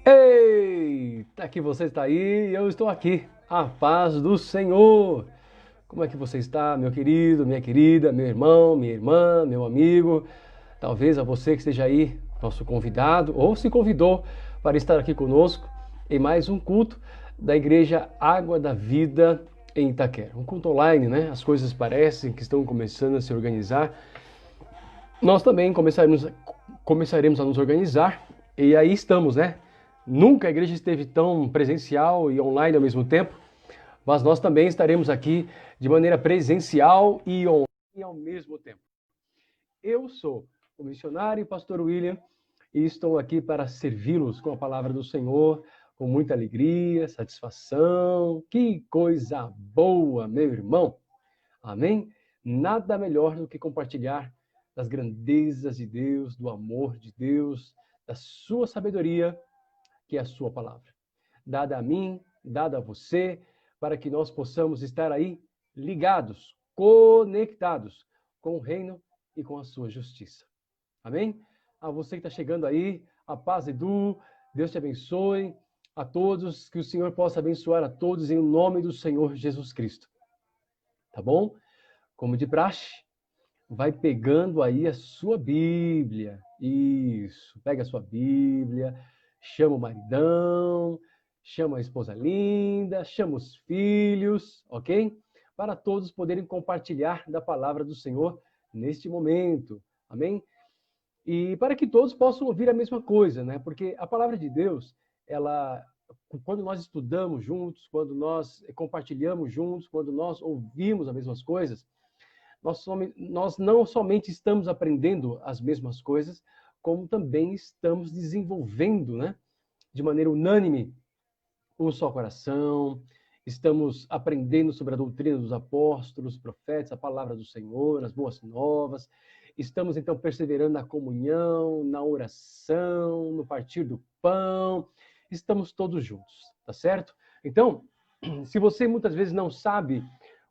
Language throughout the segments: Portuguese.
Eita, que você está aí e eu estou aqui. A paz do Senhor. Como é que você está, meu querido, minha querida, meu irmão, minha irmã, meu amigo? Talvez a você que esteja aí, nosso convidado, ou se convidou para estar aqui conosco em mais um culto da Igreja Água da Vida em Itaquera. Um culto online, né? As coisas parecem que estão começando a se organizar. Nós também começaremos a nos organizar e aí estamos, né? Nunca a igreja esteve tão presencial e online ao mesmo tempo, mas nós também estaremos aqui de maneira presencial e online ao mesmo tempo. Eu sou o missionário e pastor William e estou aqui para servi-los com a palavra do Senhor, com muita alegria, satisfação. Que coisa boa, meu irmão! Amém? Nada melhor do que compartilhar das grandezas de Deus, do amor de Deus, da sua sabedoria, que é a sua palavra. Dada a mim, dada a você, para que nós possamos estar aí ligados, conectados com o reino e com a sua justiça. Amém? A você que está chegando aí, a paz, Edu, Deus te abençoe. A todos, que o Senhor possa abençoar a todos em nome do Senhor Jesus Cristo. Tá bom? Como de praxe, vai pegando aí a sua Bíblia. Isso, pega a sua Bíblia, chama o maridão, chama a esposa linda, chama os filhos, ok? Para todos poderem compartilhar da palavra do Senhor neste momento, amém? E para que todos possam ouvir a mesma coisa, né? Porque a palavra de Deus, ela, quando nós estudamos juntos, quando nós compartilhamos juntos, quando nós ouvimos as mesmas coisas, nós não somente estamos aprendendo as mesmas coisas, como também estamos desenvolvendo, né, de maneira unânime, um só coração, estamos aprendendo sobre a doutrina dos apóstolos, profetas, a palavra do Senhor, as boas novas, estamos então perseverando na comunhão, na oração, no partir do pão, estamos todos juntos, tá certo? Então, se você muitas vezes não sabe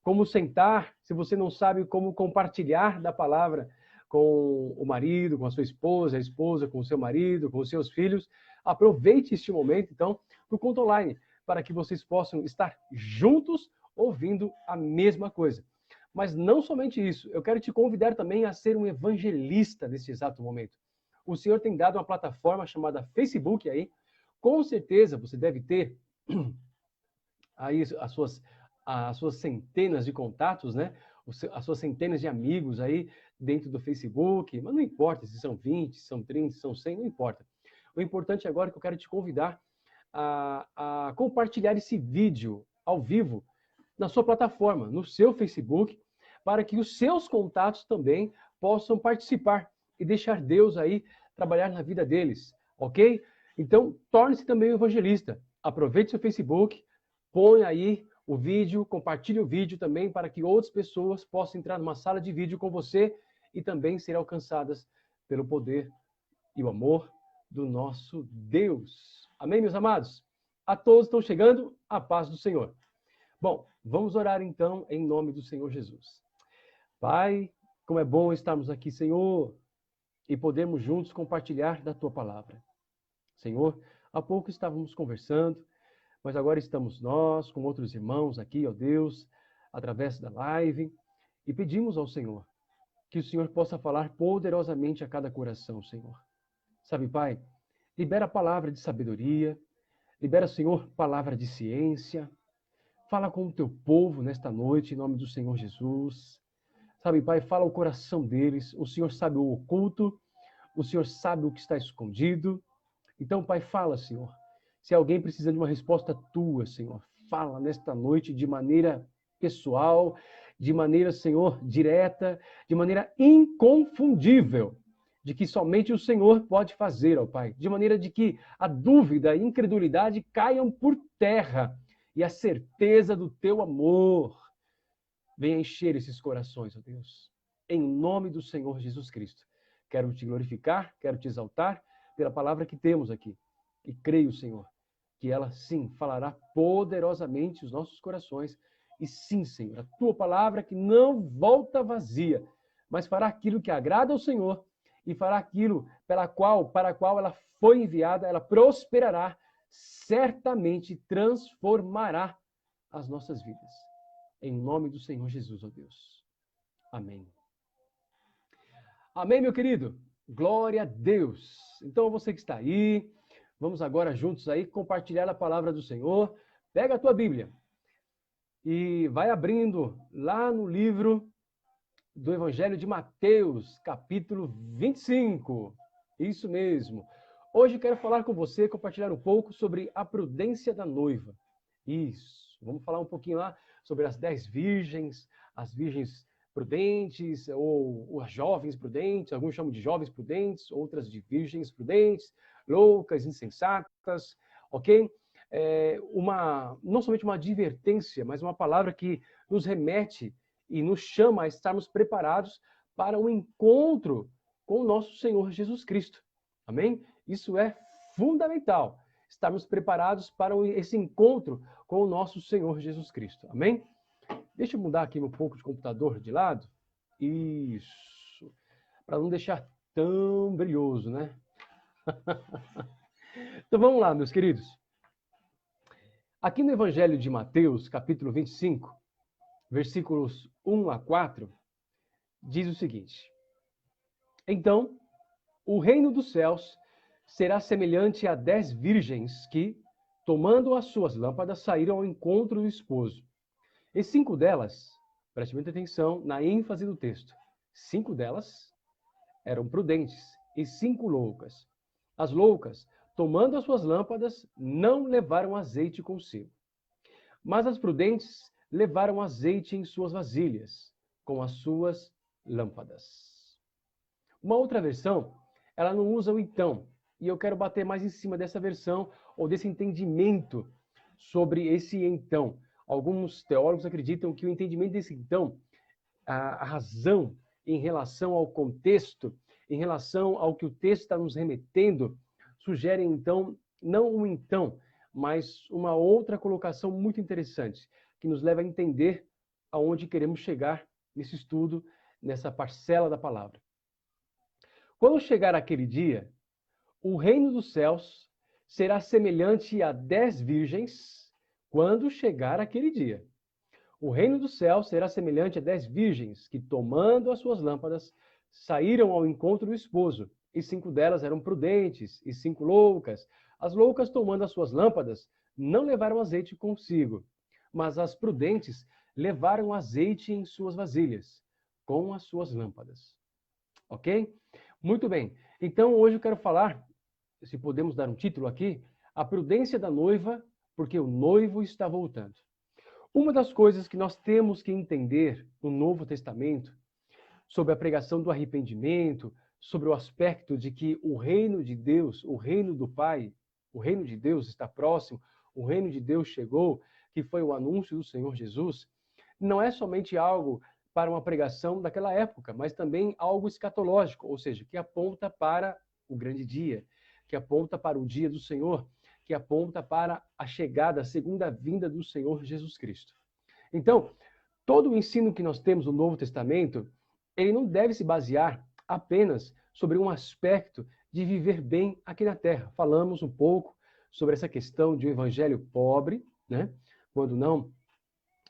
como sentar, se você não sabe como compartilhar da palavra com o marido, com a sua esposa, a esposa com o seu marido, com os seus filhos, aproveite este momento, então, para o culto online, para que vocês possam estar juntos ouvindo a mesma coisa. Mas não somente isso, eu quero te convidar também a ser um evangelista nesse exato momento. O Senhor tem dado uma plataforma chamada Facebook aí, com certeza você deve ter aí as suas centenas de contatos, né? As suas centenas de amigos aí dentro do Facebook, mas não importa se são 20, se são 30, se são 100, não importa. O importante agora é que eu quero te convidar a compartilhar esse vídeo ao vivo na sua plataforma, no seu Facebook, para que os seus contatos também possam participar e deixar Deus aí trabalhar na vida deles, ok? Então, torne-se também um evangelista. Aproveite seu Facebook, põe aí o vídeo, compartilhe o vídeo também para que outras pessoas possam entrar numa sala de vídeo com você e também ser alcançadas pelo poder e o amor do nosso Deus. Amém, meus amados? A todos estão chegando a paz do Senhor. Bom, vamos orar então em nome do Senhor Jesus. Pai, como é bom estarmos aqui, Senhor, e podermos juntos compartilhar da tua palavra. Senhor, há pouco estávamos conversando, mas agora estamos nós com outros irmãos aqui, ó Deus, através da live, e pedimos ao Senhor que o Senhor possa falar poderosamente a cada coração, Senhor. Sabe, Pai, libera a palavra de sabedoria, libera, Senhor, palavra de ciência. Fala com o teu povo nesta noite, em nome do Senhor Jesus. Sabe, Pai, fala o coração deles. O Senhor sabe o oculto, o Senhor sabe o que está escondido. Então, Pai, fala, Senhor. Se alguém precisa de uma resposta tua, Senhor, fala nesta noite de maneira pessoal, de maneira, Senhor, direta, de maneira inconfundível, de que somente o Senhor pode fazer, ó Pai, de maneira de que a dúvida, a incredulidade caiam por terra e a certeza do teu amor venha encher esses corações, ó Deus. Em nome do Senhor Jesus Cristo. Quero te glorificar, quero te exaltar pela palavra que temos aqui. E creio, Senhor, que ela sim falará poderosamente os nossos corações. E sim, Senhor, a tua palavra que não volta vazia, mas fará aquilo que agrada ao Senhor e fará aquilo para a qual ela foi enviada, ela prosperará certamente transformará as nossas vidas. Em nome do Senhor Jesus, ó Deus. Amém. Amém, meu querido? Glória a Deus. Então, você que está aí, vamos agora juntos aí compartilhar a palavra do Senhor. Pega a tua Bíblia e vai abrindo lá no livro do Evangelho de Mateus, capítulo 25. Isso mesmo. Hoje quero falar com você, compartilhar um pouco sobre a prudência da noiva. Isso. Vamos falar um pouquinho lá sobre as 10 virgens, as virgens prudentes, ou as jovens prudentes, alguns chamam de jovens prudentes, outras de virgens prudentes, loucas, insensatas, ok? Não somente uma advertência, mas uma palavra que nos remete e nos chama a estarmos preparados para o encontro com o nosso Senhor Jesus Cristo. Amém? Isso é fundamental, estarmos preparados para esse encontro com o nosso Senhor Jesus Cristo. Amém? Deixa eu mudar aqui um pouco de computador de lado. Isso. Para não deixar tão brilhoso, né? Então vamos lá, meus queridos. Aqui no Evangelho de Mateus, capítulo 25, versículos 1 a 4, diz o seguinte: Então, o reino dos céus será semelhante a 10 virgens que, tomando as suas lâmpadas, saíram ao encontro do esposo. E 5 delas, preste muita atenção na ênfase do texto, 5 delas eram prudentes e 5 loucas. As loucas, tomando as suas lâmpadas, não levaram azeite consigo. Mas as prudentes levaram azeite em suas vasilhas, com as suas lâmpadas. Uma outra versão, ela não usa o então, e eu quero bater mais em cima dessa versão, ou desse entendimento sobre esse então. Alguns teólogos acreditam que o entendimento desse então, a razão em relação ao contexto, em relação ao que o texto está nos remetendo, sugere então, não um então, mas uma outra colocação muito interessante, que nos leva a entender aonde queremos chegar nesse estudo, nessa parcela da palavra. Quando chegar aquele dia, o reino dos céus será semelhante a 10 virgens quando chegar aquele dia. O reino dos céus será semelhante a 10 virgens que, tomando as suas lâmpadas, saíram ao encontro do esposo. E 5 delas eram prudentes, e 5 loucas. As loucas, tomando as suas lâmpadas, não levaram azeite consigo, mas as prudentes levaram azeite em suas vasilhas, com as suas lâmpadas. Ok? Muito bem. Então, hoje eu quero falar, se podemos dar um título aqui, a prudência da noiva, porque o noivo está voltando. Uma das coisas que nós temos que entender no Novo Testamento, sobre a pregação do arrependimento, sobre o aspecto de que o reino de Deus, o reino do Pai, o reino de Deus está próximo, o reino de Deus chegou, que foi o anúncio do Senhor Jesus, não é somente algo para uma pregação daquela época, mas também algo escatológico, ou seja, que aponta para o grande dia, que aponta para o dia do Senhor, que aponta para a chegada, a segunda vinda do Senhor Jesus Cristo. Então, todo o ensino que nós temos no Novo Testamento, ele não deve se basear apenas sobre um aspecto de viver bem aqui na Terra. Falamos um pouco sobre essa questão de um evangelho pobre, né? Quando não,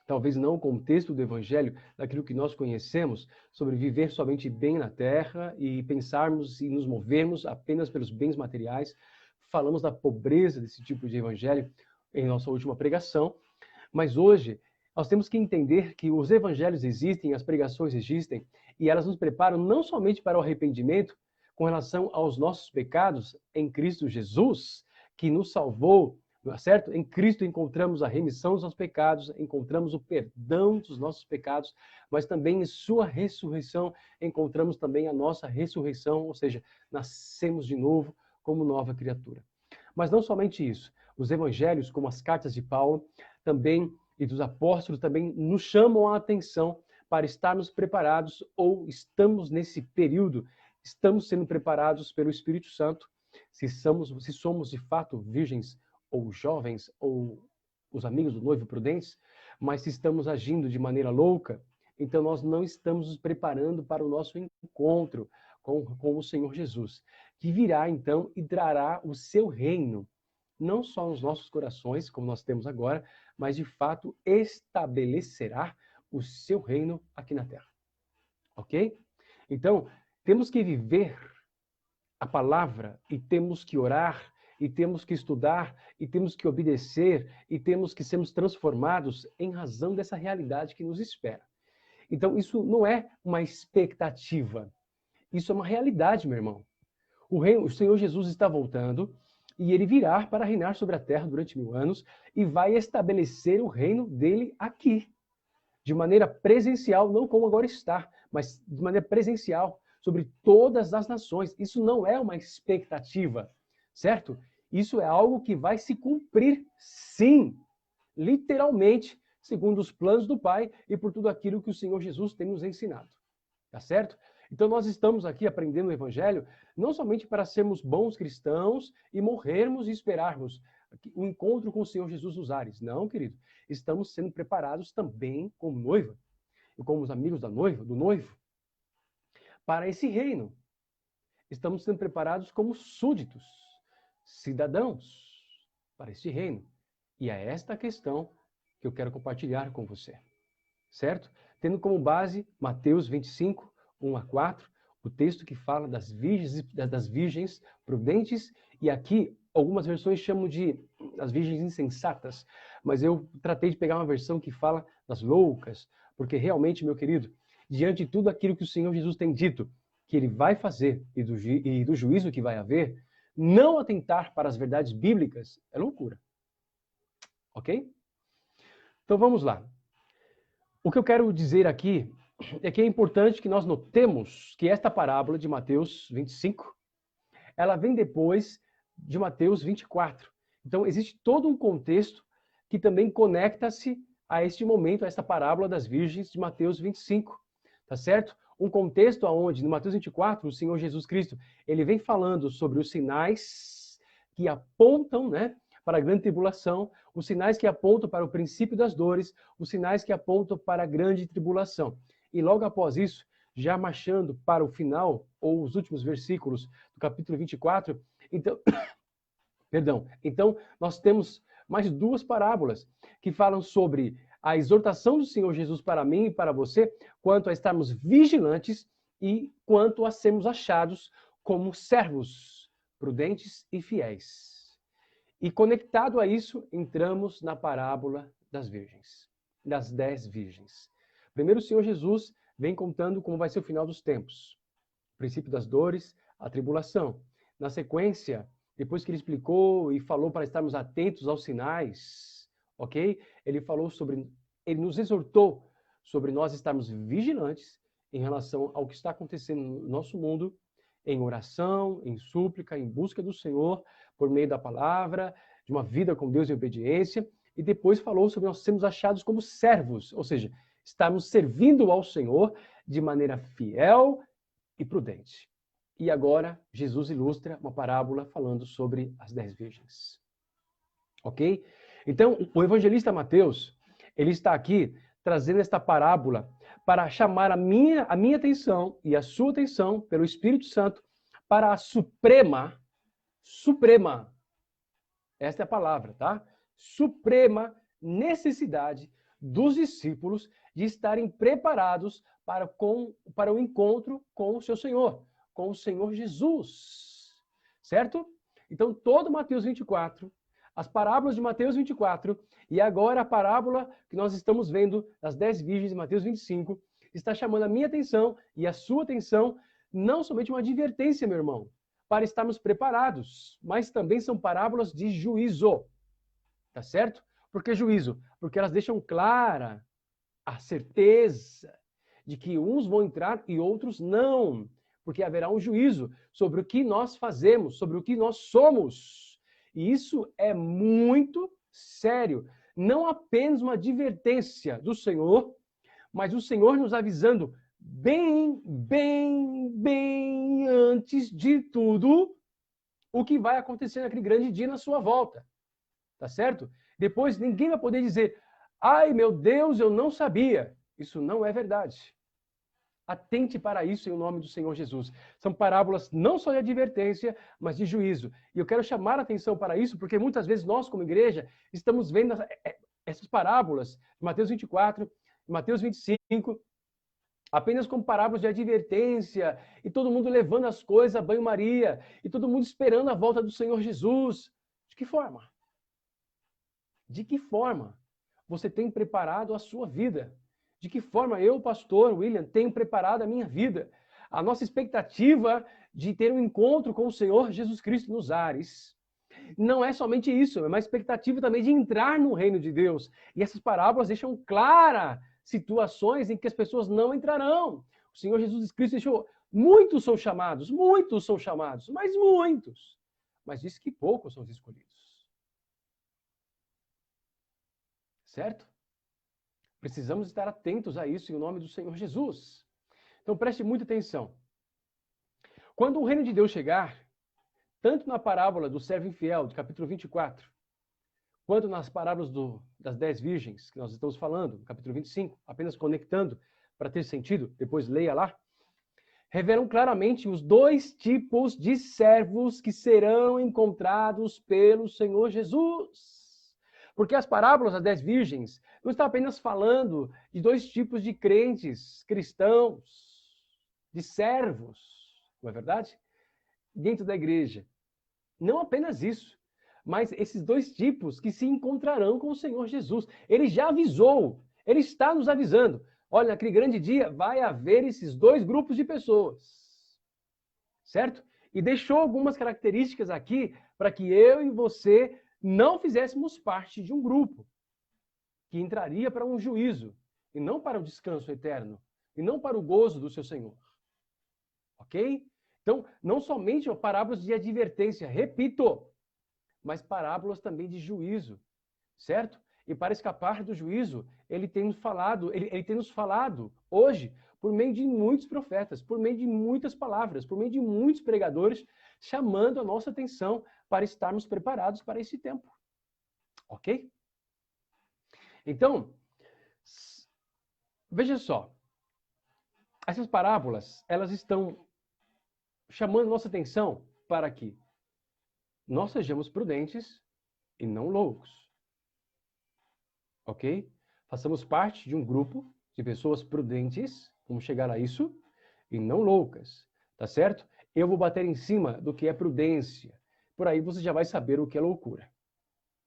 talvez não o contexto do evangelho, daquilo que nós conhecemos, sobre viver somente bem na Terra e pensarmos e nos movermos apenas pelos bens materiais. Falamos da pobreza desse tipo de evangelho em nossa última pregação, mas hoje nós temos que entender que os evangelhos existem, as pregações existem, e elas nos preparam não somente para o arrependimento com relação aos nossos pecados em Cristo Jesus, que nos salvou, certo? Em Cristo encontramos a remissão dos nossos pecados, encontramos o perdão dos nossos pecados, mas também em sua ressurreição encontramos também a nossa ressurreição, ou seja, nascemos de novo como nova criatura. Mas não somente isso, os evangelhos, como as cartas de Paulo, também e dos apóstolos, também nos chamam a atenção para estarmos preparados, ou estamos nesse período, estamos sendo preparados pelo Espírito Santo, se somos de fato virgens ou jovens, ou os amigos do noivo prudentes, mas se estamos agindo de maneira louca, então nós não estamos nos preparando para o nosso encontro com o Senhor Jesus, que virá então e trará o seu reino não só nos nossos corações, como nós temos agora, mas de fato estabelecerá o seu reino aqui na terra. Ok? Então, temos que viver a palavra e temos que orar e temos que estudar e temos que obedecer e temos que sermos transformados em razão dessa realidade que nos espera. Então, isso não é uma expectativa. Isso é uma realidade, meu irmão. O Senhor Jesus está voltando e ele virá para reinar sobre a terra durante 1000 anos e vai estabelecer o reino dele aqui, de maneira presencial, não como agora está, mas de maneira presencial, sobre todas as nações. Isso não é uma expectativa, certo? Isso é algo que vai se cumprir, sim, literalmente, segundo os planos do Pai e por tudo aquilo que o Senhor Jesus tem nos ensinado. Tá certo? Então nós estamos aqui aprendendo o Evangelho não somente para sermos bons cristãos e morrermos e esperarmos o encontro com o Senhor Jesus nos ares. Não, querido. Estamos sendo preparados também como noiva e como os amigos da noiva, do noivo, para esse reino. Estamos sendo preparados como súditos, cidadãos para esse reino. E é esta questão que eu quero compartilhar com você. Certo? Tendo como base Mateus 25, 1 a 4, o texto que fala das virgens prudentes, e aqui algumas versões chamam de as virgens insensatas, mas eu tratei de pegar uma versão que fala das loucas, porque realmente, meu querido, diante de tudo aquilo que o Senhor Jesus tem dito, que ele vai fazer e do juízo que vai haver, não atentar para as verdades bíblicas é loucura. Ok? Então vamos lá. O que eu quero dizer aqui é que é importante que nós notemos que esta parábola de Mateus 25, ela vem depois de Mateus 24. Então, existe todo um contexto que também conecta-se a este momento, a esta parábola das virgens de Mateus 25, tá certo? Um contexto onde, no Mateus 24, o Senhor Jesus Cristo, ele vem falando sobre os sinais que apontam, né, para a grande tribulação, os sinais que apontam para o princípio das dores, os sinais que apontam para a grande tribulação. E logo após isso, já marchando para o final, ou os últimos versículos do capítulo 24, então nós temos mais duas parábolas que falam sobre a exortação do Senhor Jesus para mim e para você, quanto a estarmos vigilantes e quanto a sermos achados como servos prudentes e fiéis. E conectado a isso, entramos na parábola das virgens, das 10 virgens. Primeiro, o Senhor Jesus vem contando como vai ser o final dos tempos. O princípio das dores, a tribulação. Na sequência, depois que ele explicou e falou para estarmos atentos aos sinais, ok? Ele nos exortou sobre nós estarmos vigilantes em relação ao que está acontecendo no nosso mundo, em oração, em súplica, em busca do Senhor, por meio da palavra, de uma vida com Deus em obediência, e depois falou sobre nós sermos achados como servos, ou seja, estarmos servindo ao Senhor de maneira fiel e prudente. E agora, Jesus ilustra uma parábola falando sobre as 10 virgens. Ok? Então, o evangelista Mateus, ele está aqui trazendo esta parábola para chamar a minha atenção e a sua atenção pelo Espírito Santo para a suprema, esta é a palavra, tá? Suprema necessidade dos discípulos de estarem preparados para o encontro com o seu Senhor, com o Senhor Jesus, certo? Então, todo Mateus 24, as parábolas de Mateus 24, e agora a parábola que nós estamos vendo das 10 virgens de Mateus 25, está chamando a minha atenção e a sua atenção, não somente uma advertência, meu irmão, para estarmos preparados, mas também são parábolas de juízo, tá certo? Por que juízo? Porque elas deixam clara a certeza de que uns vão entrar e outros não, porque haverá um juízo sobre o que nós fazemos, sobre o que nós somos. E isso é muito sério. Não apenas uma advertência do Senhor, mas o Senhor nos avisando bem antes de tudo o que vai acontecer naquele grande dia na sua volta. Tá certo? Depois ninguém vai poder dizer, ai meu Deus, eu não sabia. Isso não é verdade. Atente para isso em nome do Senhor Jesus. São parábolas não só de advertência, mas de juízo. E eu quero chamar a atenção para isso, porque muitas vezes nós, como igreja, estamos vendo essas parábolas, Mateus 24, Mateus 25, apenas como parábolas de advertência, e todo mundo levando as coisas a banho-maria, e todo mundo esperando a volta do Senhor Jesus. De que forma? De que forma você tem preparado a sua vida? De que forma eu, pastor William, tenho preparado a minha vida? A nossa expectativa de ter um encontro com o Senhor Jesus Cristo nos ares não é somente isso, é uma expectativa também de entrar no reino de Deus. E essas parábolas deixam claras situações em que as pessoas não entrarão. O Senhor Jesus Cristo deixou, muitos são chamados, mas muitos. Mas disse que poucos são os escolhidos. Certo? Precisamos estar atentos a isso em nome do Senhor Jesus. Então preste muita atenção. Quando o reino de Deus chegar, tanto na parábola do servo infiel, do capítulo 24, quanto nas parábolas das 10 virgens, que nós estamos falando, no capítulo 25, apenas conectando para ter sentido, depois leia lá, revelam claramente os dois tipos de servos que serão encontrados pelo Senhor Jesus. Porque as parábolas das 10 virgens não estão apenas falando de dois tipos de crentes, cristãos, de servos, não é verdade? Dentro da igreja. Não apenas isso, mas esses dois tipos que se encontrarão com o Senhor Jesus. Ele já avisou, ele está nos avisando. Olha, naquele grande dia vai haver esses dois grupos de pessoas. Certo? E deixou algumas características aqui para que eu e você não fizéssemos parte de um grupo que entraria para um juízo, e não para o descanso eterno, e não para o gozo do seu Senhor. Ok? Então, não somente parábolas de advertência, repito, mas parábolas também de juízo, certo? E para escapar do juízo, ele tem nos falado hoje por meio de muitos profetas, por meio de muitas palavras, por meio de muitos pregadores, chamando a nossa atenção para estarmos preparados para esse tempo. Ok? Então, veja só. Essas parábolas, elas estão chamando nossa atenção para que nós sejamos prudentes e não loucos. Ok? Façamos parte de um grupo de pessoas prudentes, vamos chegar a isso, e não loucas. Tá certo? Eu vou bater em cima do que é prudência. Por aí você já vai saber o que é loucura.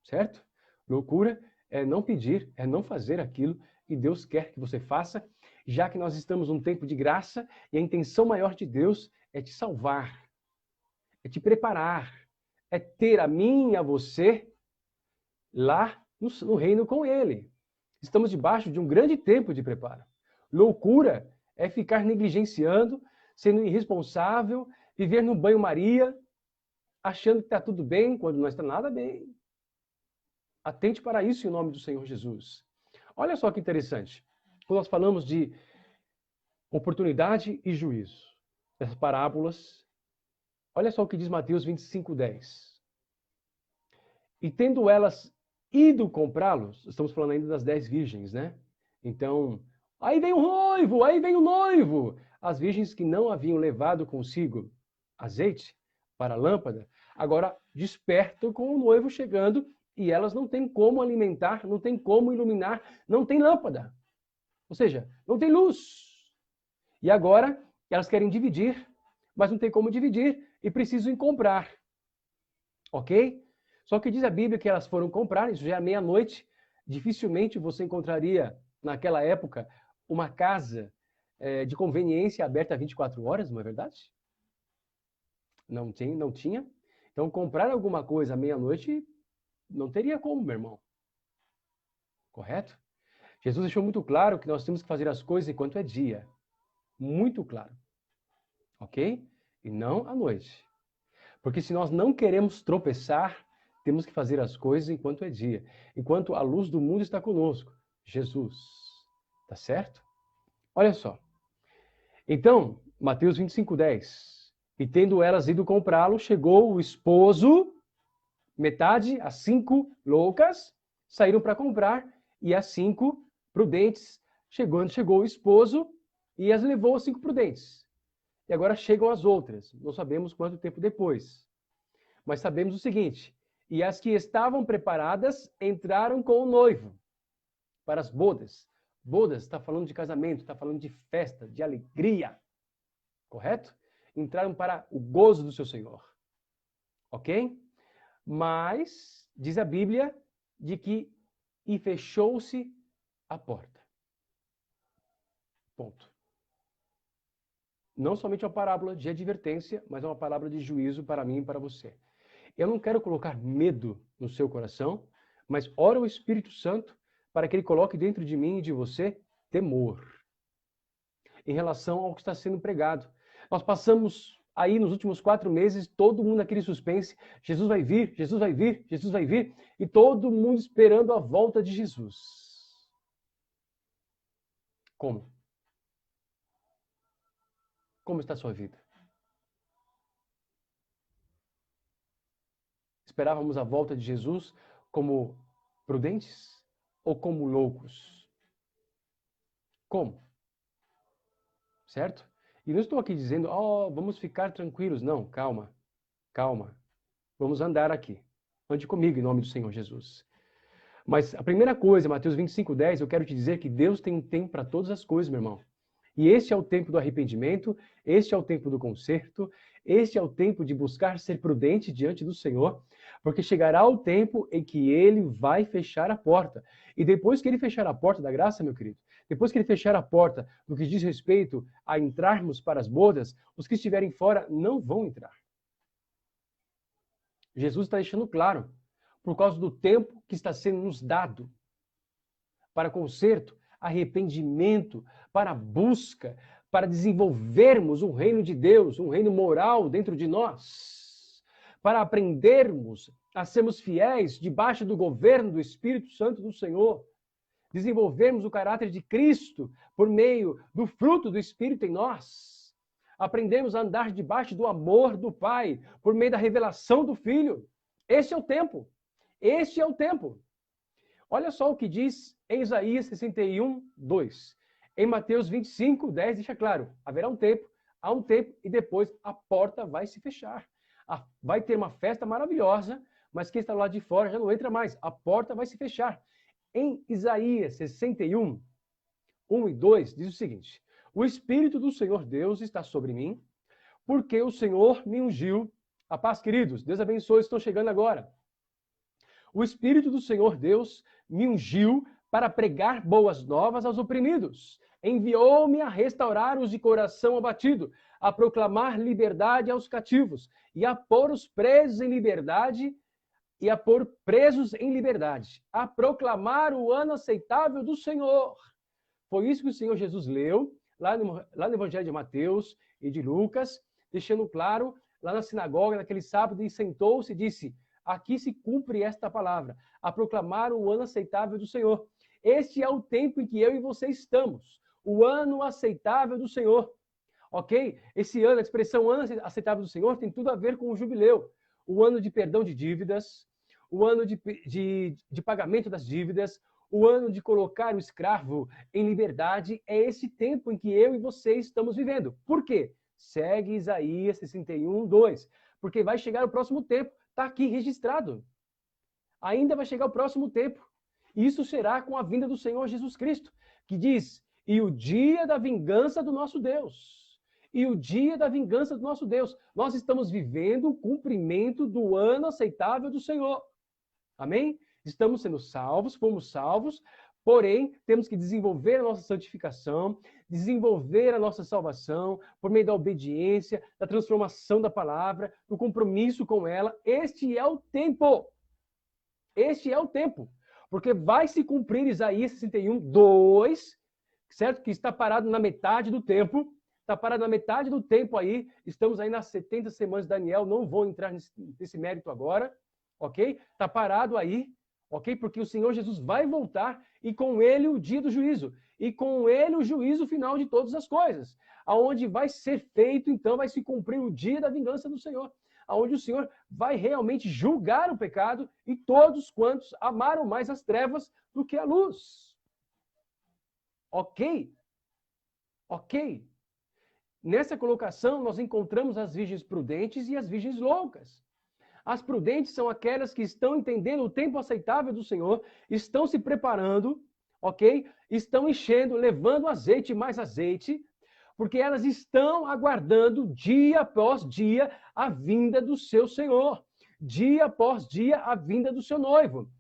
Certo? Loucura é não pedir, é não fazer aquilo que Deus quer que você faça, já que nós estamos num tempo de graça e a intenção maior de Deus é te salvar, é te preparar, é ter a mim e a você lá no reino com Ele. Estamos debaixo de um grande tempo de preparo. Loucura é ficar negligenciando, sendo irresponsável, viver no banho-maria, achando que está tudo bem, quando não está nada bem. Atente para isso em nome do Senhor Jesus. Olha só que interessante. Quando nós falamos de oportunidade e juízo, essas parábolas, olha só o que diz Mateus 25:10. E tendo elas ido comprá-los, estamos falando ainda das 10 virgens, né? Então, aí vem o noivo, aí vem o noivo. As virgens que não haviam levado consigo azeite para a lâmpada, agora despertam com o noivo chegando e elas não têm como alimentar, não têm como iluminar, não tem lâmpada. Ou seja, não tem luz. E agora elas querem dividir, mas não tem como dividir e precisam comprar. Ok? Só que diz a Bíblia que elas foram comprar, isso já é meia-noite. Dificilmente você encontraria, naquela época, uma casa de conveniência aberta 24 horas, não é verdade? Não tinha. Então, comprar alguma coisa à meia-noite não teria como, meu irmão. Correto? Jesus deixou muito claro que nós temos que fazer as coisas enquanto é dia. Muito claro. Ok? E não à noite. Porque se nós não queremos tropeçar, temos que fazer as coisas enquanto é dia. Enquanto a luz do mundo está conosco. Jesus. Tá certo? Olha só. Então, Mateus 25:10. E tendo elas ido comprá-lo, chegou o esposo, metade, as 5 loucas, saíram para comprar, e as 5 prudentes, chegou o esposo, e as levou aos 5 prudentes. E agora chegam as outras. Não sabemos quanto tempo depois. Mas sabemos o seguinte: e as que estavam preparadas entraram com o noivo para as bodas. Bodas está falando de casamento, está falando de festa, de alegria. Correto? Entraram para o gozo do seu Senhor. Ok? Mas, diz a Bíblia, de que e fechou-se a porta. Ponto. Não somente uma parábola de advertência, mas é uma palavra de juízo para mim e para você. Eu não quero colocar medo no seu coração, mas ora o Espírito Santo para que ele coloque dentro de mim e de você temor em relação ao que está sendo pregado. Nós passamos aí nos últimos 4 meses, todo mundo naquele suspense, Jesus vai vir, Jesus vai vir, Jesus vai vir, e todo mundo esperando a volta de Jesus. Como? Como está a sua vida? Esperávamos a volta de Jesus como prudentes ou como loucos? Como? Certo? E não estou aqui dizendo, vamos ficar tranquilos. Não, calma, calma. Vamos andar aqui. Ande comigo em nome do Senhor Jesus. Mas a primeira coisa, Mateus 25:10, eu quero te dizer que Deus tem um tempo para todas as coisas, meu irmão. E este é o tempo do arrependimento, este é o tempo do conserto, este é o tempo de buscar ser prudente diante do Senhor, porque chegará o tempo em que ele vai fechar a porta. E depois que ele fechar a porta da graça, meu querido, depois que ele fechar a porta no que diz respeito a entrarmos para as bodas, os que estiverem fora não vão entrar. Jesus está deixando claro, por causa do tempo que está sendo nos dado para conserto, arrependimento, para busca, para desenvolvermos um reino de Deus, um reino moral dentro de nós, para aprendermos a sermos fiéis debaixo do governo do Espírito Santo do Senhor, desenvolvermos o caráter de Cristo por meio do fruto do Espírito em nós, aprendemos a andar debaixo do amor do Pai por meio da revelação do Filho. Este é o tempo. Este é o tempo. Olha só o que diz em Isaías 61:2. Em Mateus 25:10 deixa claro, haverá um tempo, há um tempo e depois a porta vai se fechar. Vai ter uma festa maravilhosa, mas quem está lá de fora já não entra mais. A porta vai se fechar. Em Isaías 61:1 e 2 diz o seguinte: o Espírito do Senhor Deus está sobre mim, porque o Senhor me ungiu. A paz, queridos. Deus abençoe, estou chegando agora. O Espírito do Senhor Deus me ungiu para pregar boas novas aos oprimidos. Enviou-me a restaurar os de coração abatido, a proclamar liberdade aos cativos e a pôr os presos em liberdade e a pôr presos em liberdade, a proclamar o ano aceitável do Senhor. Foi isso que o Senhor Jesus leu lá no Evangelho de Mateus e de Lucas, deixando claro lá na sinagoga naquele sábado, e sentou-se e disse: aqui se cumpre esta palavra, a proclamar o ano aceitável do Senhor. Este é o tempo em que eu e você estamos, o ano aceitável do Senhor. Ok? Esse ano, a expressão ano aceitável do Senhor tem tudo a ver com o jubileu. O ano de perdão de dívidas, o ano de pagamento das dívidas, o ano de colocar o escravo em liberdade. É esse tempo em que eu e você estamos vivendo. Por quê? Segue Isaías 61:2. Porque vai chegar o próximo tempo. Está aqui registrado. Ainda vai chegar o próximo tempo. Isso será com a vinda do Senhor Jesus Cristo, que diz: e o dia da vingança do nosso Deus. E o dia da vingança do nosso Deus. Nós estamos vivendo o cumprimento do ano aceitável do Senhor. Amém? Estamos sendo salvos, fomos salvos, porém, temos que desenvolver a nossa santificação, desenvolver a nossa salvação por meio da obediência, da transformação da palavra, do compromisso com ela. Este é o tempo. Este é o tempo. Porque vai se cumprir Isaías 61:2, certo? Que está parado na metade do tempo. Está parado na metade do tempo aí. Estamos aí nas 70 semanas de Daniel. Não vou entrar nesse mérito agora. Ok? Está parado aí. Ok? Porque o Senhor Jesus vai voltar e com ele o dia do juízo. E com ele o juízo final de todas as coisas. Aonde vai ser feito, então, vai se cumprir o dia da vingança do Senhor. Aonde o Senhor vai realmente julgar o pecado e todos quantos amaram mais as trevas do que a luz. Ok? Ok? Nessa colocação, nós encontramos as virgens prudentes e as virgens loucas. As prudentes são aquelas que estão entendendo o tempo aceitável do Senhor, estão se preparando, ok? Estão enchendo, levando azeite e mais azeite, porque elas estão aguardando dia após dia a vinda do seu Senhor, dia após dia a vinda do seu noivo.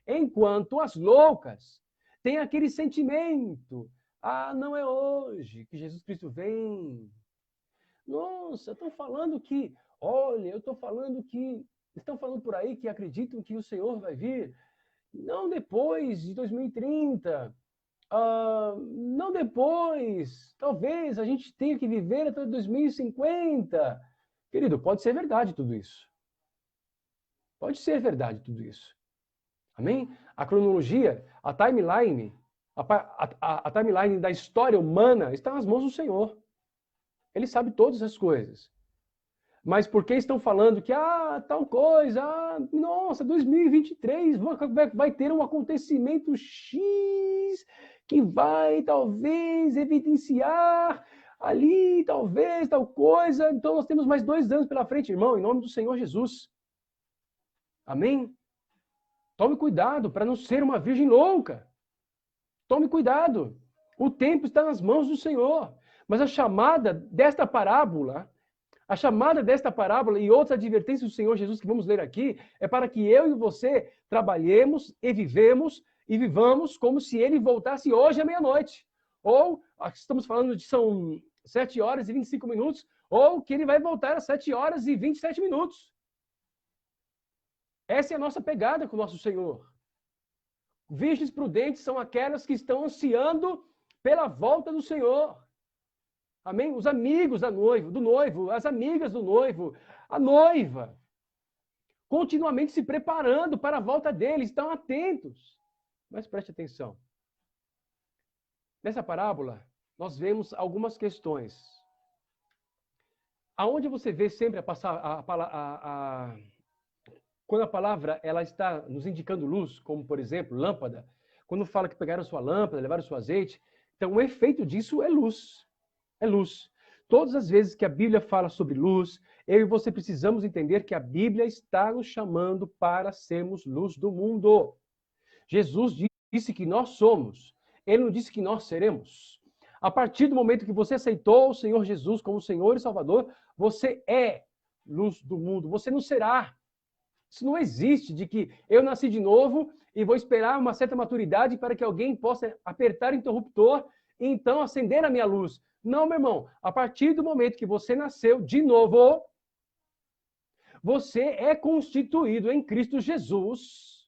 Enquanto as loucas têm aquele sentimento: ah, não é hoje que Jesus Cristo vem. Nossa, estão falando que, olha, eu estou falando que, estão falando por aí que acreditam que o Senhor vai vir, não depois de 2030, não depois, talvez a gente tenha que viver até 2050. Querido, pode ser verdade tudo isso. Pode ser verdade tudo isso. Amém? A cronologia, a timeline da história humana está nas mãos do Senhor. Ele sabe todas as coisas. Mas por que estão falando que, tal coisa, nossa, 2023 vai ter um acontecimento X que vai, talvez, evidenciar ali, talvez, tal coisa. Então nós temos mais 2 anos pela frente, irmão, em nome do Senhor Jesus. Amém? Tome cuidado para não ser uma virgem louca. Tome cuidado. O tempo está nas mãos do Senhor. Mas a chamada desta parábola e outras advertências do Senhor Jesus que vamos ler aqui, é para que eu e você trabalhemos e vivamos como se ele voltasse hoje à meia-noite. Ou, estamos falando de são 7 horas e 25 minutos, ou que ele vai voltar às 7 horas e 27 minutos. Essa é a nossa pegada com o nosso Senhor. Virgens prudentes são aquelas que estão ansiando pela volta do Senhor. Amém? Os amigos do noivo, as amigas do noivo, a noiva, continuamente se preparando para a volta dele, estão atentos. Mas preste atenção. Nessa parábola, nós vemos algumas questões. Aonde você vê sempre quando a palavra ela está nos indicando luz, como por exemplo, lâmpada, quando fala que pegaram sua lâmpada, levaram seu azeite, então o efeito disso é luz. É luz. Todas as vezes que a Bíblia fala sobre luz, eu e você precisamos entender que a Bíblia está nos chamando para sermos luz do mundo. Jesus disse que nós somos. Ele não disse que nós seremos. A partir do momento que você aceitou o Senhor Jesus como Senhor e Salvador, você é luz do mundo. Você não será. Isso não existe de que eu nasci de novo e vou esperar uma certa maturidade para que alguém possa apertar o interruptor e então acender a minha luz. Não, meu irmão. A partir do momento que você nasceu de novo, você é constituído em Cristo Jesus.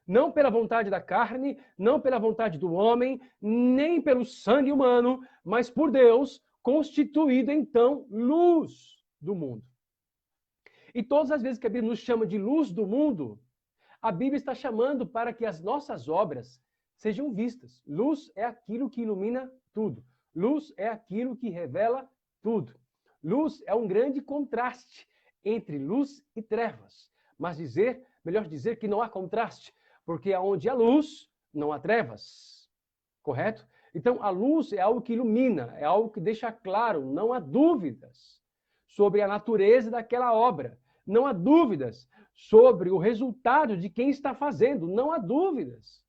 Não pela vontade da carne, não pela vontade do homem, nem pelo sangue humano, mas por Deus, constituído então luz do mundo. E todas as vezes que a Bíblia nos chama de luz do mundo, a Bíblia está chamando para que as nossas obras sejam vistas. Luz é aquilo que ilumina tudo. Luz é aquilo que revela tudo. Luz é um grande contraste entre luz e trevas. Mas melhor dizer que não há contraste, porque onde há luz, não há trevas. Correto? Então, a luz é algo que ilumina, é algo que deixa claro, não há dúvidas sobre a natureza daquela obra. Não há dúvidas sobre o resultado de quem está fazendo. Não há dúvidas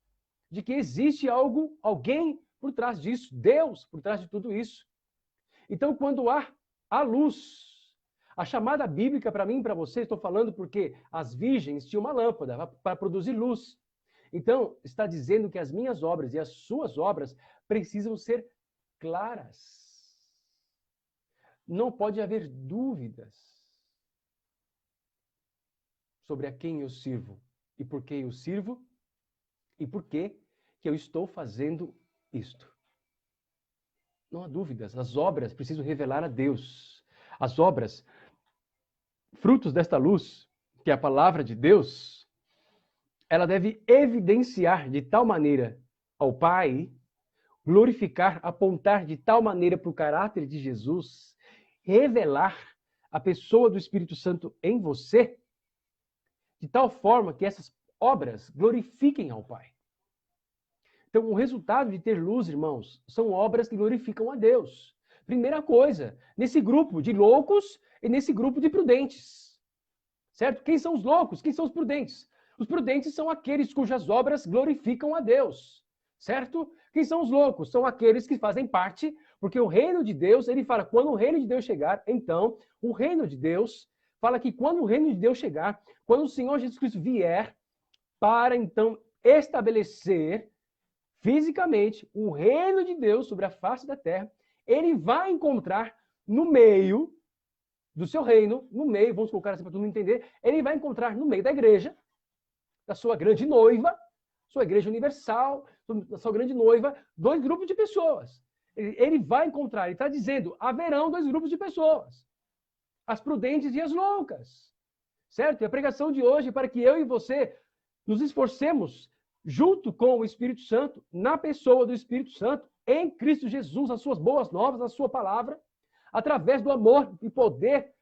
de que existe alguém por trás disso, Deus por trás de tudo isso. Então, quando há a luz, a chamada bíblica para mim e para você, estou falando porque as virgens tinham uma lâmpada para produzir luz. Então, está dizendo que as minhas obras e as suas obras precisam ser claras. Não pode haver dúvidas sobre a quem eu sirvo e por que eu sirvo e por que eu estou fazendo isto. Não há dúvidas, as obras precisam revelar a Deus. As obras, frutos desta luz, que é a palavra de Deus, ela deve evidenciar de tal maneira ao Pai, glorificar, apontar de tal maneira para o caráter de Jesus, revelar a pessoa do Espírito Santo em você, de tal forma que essas obras glorifiquem ao Pai. Então, o resultado de ter luz, irmãos, são obras que glorificam a Deus. Primeira coisa, nesse grupo de loucos e nesse grupo de prudentes. Certo? Quem são os loucos? Quem são os prudentes? Os prudentes são aqueles cujas obras glorificam a Deus. Certo? Quem são os loucos? São aqueles que fazem parte, porque o reino de Deus, ele fala, quando o reino de Deus chegar, então, o reino de Deus, fala que quando o reino de Deus chegar, quando o Senhor Jesus Cristo vier, para então estabelecer fisicamente o reino de Deus sobre a face da terra, ele vai encontrar no meio do seu reino, no meio, vamos colocar assim para todo mundo entender, ele vai encontrar no meio da igreja, da sua grande noiva, sua igreja universal, da sua grande noiva, dois grupos de pessoas. Ele vai encontrar, ele está dizendo, haverão dois grupos de pessoas. As prudentes e as loucas. Certo? E a pregação de hoje é para que eu e você nos esforcemos junto com o Espírito Santo, na pessoa do Espírito Santo, em Cristo Jesus, as suas boas novas, a sua palavra, através do amor e poder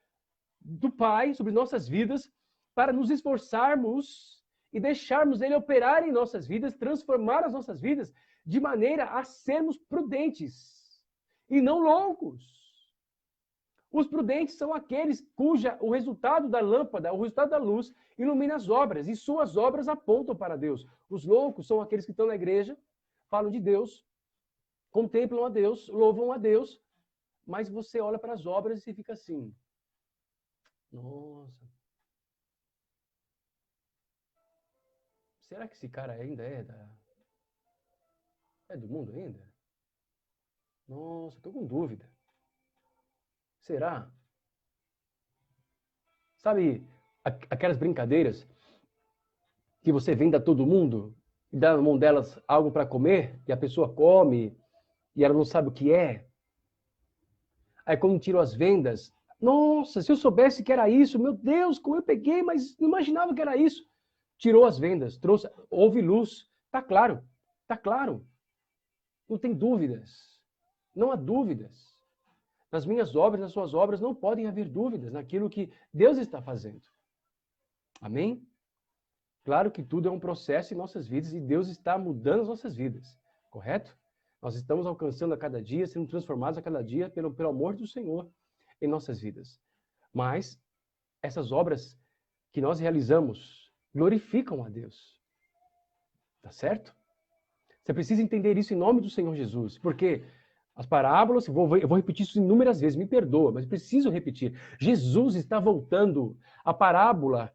do Pai sobre nossas vidas, para nos esforçarmos e deixarmos Ele operar em nossas vidas, transformar as nossas vidas, de maneira a sermos prudentes e não loucos. Os prudentes são aqueles cuja o resultado da lâmpada, o resultado da luz, ilumina as obras, e suas obras apontam para Deus. Os loucos são aqueles que estão na igreja, falam de Deus, contemplam a Deus, louvam a Deus, mas você olha para as obras e fica assim, nossa, será que esse cara ainda é do mundo ainda? Nossa, estou com dúvida. Será? Sabe aquelas brincadeiras que você vende a todo mundo e dá na mão delas algo para comer e a pessoa come e ela não sabe o que é? Aí quando tirou as vendas, nossa, se eu soubesse que era isso, meu Deus, como eu peguei, mas não imaginava que era isso. Tirou as vendas, trouxe, houve luz, tá claro, tá claro. Não tem dúvidas, não há dúvidas. Nas minhas obras, nas suas obras, não podem haver dúvidas naquilo que Deus está fazendo. Amém? Claro que tudo é um processo em nossas vidas e Deus está mudando as nossas vidas, correto? Nós estamos alcançando a cada dia, sendo transformados a cada dia pelo amor do Senhor em nossas vidas. Mas essas obras que nós realizamos glorificam a Deus. Tá certo? Você precisa entender isso em nome do Senhor Jesus, porque as parábolas, eu vou repetir isso inúmeras vezes, me perdoa, mas preciso repetir. Jesus está voltando. A parábola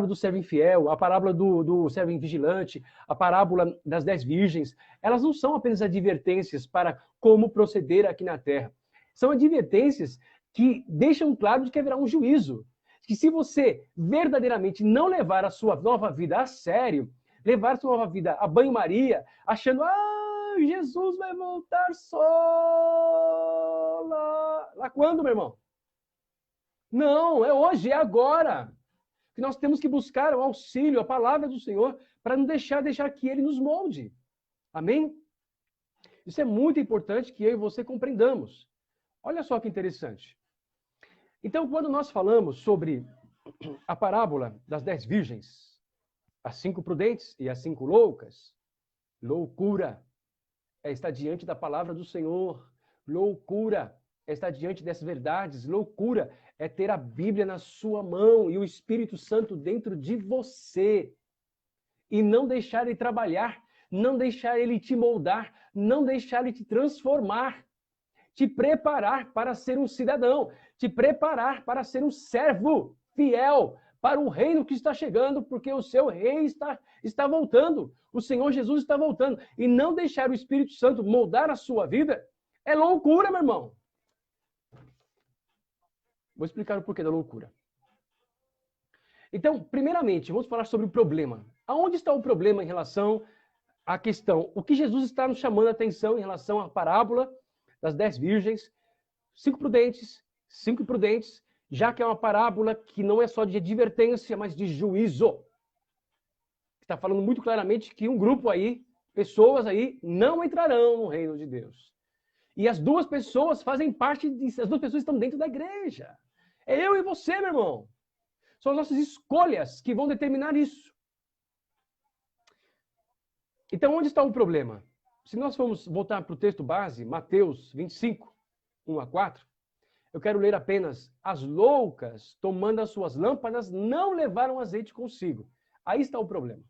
do servo infiel, a parábola do servo invigilante, a parábola das 10 virgens, elas não são apenas advertências para como proceder aqui na terra. São advertências que deixam claro de que haverá um juízo. Que se você verdadeiramente não levar a sua nova vida a sério, levar a sua nova vida a banho-maria, achando, Jesus vai voltar só lá. Lá quando, meu irmão? Não, é hoje, é agora. Que nós temos que buscar o auxílio, a palavra do Senhor, para não deixar que Ele nos molde. Amém? Isso é muito importante que eu e você compreendamos. Olha só que interessante. Então, quando nós falamos sobre a parábola das 10 virgens, as 5 prudentes e as 5 loucas, loucura é estar diante da palavra do Senhor. Loucura é estar diante dessas verdades. Loucura é ter a Bíblia na sua mão e o Espírito Santo dentro de você. E não deixar ele trabalhar, não deixar ele te moldar, não deixar ele te transformar. Te preparar para ser um cidadão, te preparar para ser um servo fiel para o reino que está chegando, porque o seu rei está voltando. O Senhor Jesus está voltando. E não deixar o Espírito Santo moldar a sua vida é loucura, meu irmão. Vou explicar o porquê da loucura. Então, primeiramente, vamos falar sobre o problema. Aonde está o problema em relação à questão? O que Jesus está nos chamando a atenção em relação à parábola das 10 virgens, 5 prudentes, 5 imprudentes, já que é uma parábola que não é só de advertência, mas de juízo. Está falando muito claramente que um grupo aí, pessoas aí, não entrarão no reino de Deus. E as duas pessoas fazem parte disso, as duas pessoas estão dentro da igreja. É eu e você, meu irmão. São as nossas escolhas que vão determinar isso. Então, onde está o problema? Se nós formos voltar para o texto base, Mateus 25, 1 a 4, eu quero ler apenas: as loucas, tomando as suas lâmpadas, não levaram azeite consigo. Aí está o problema.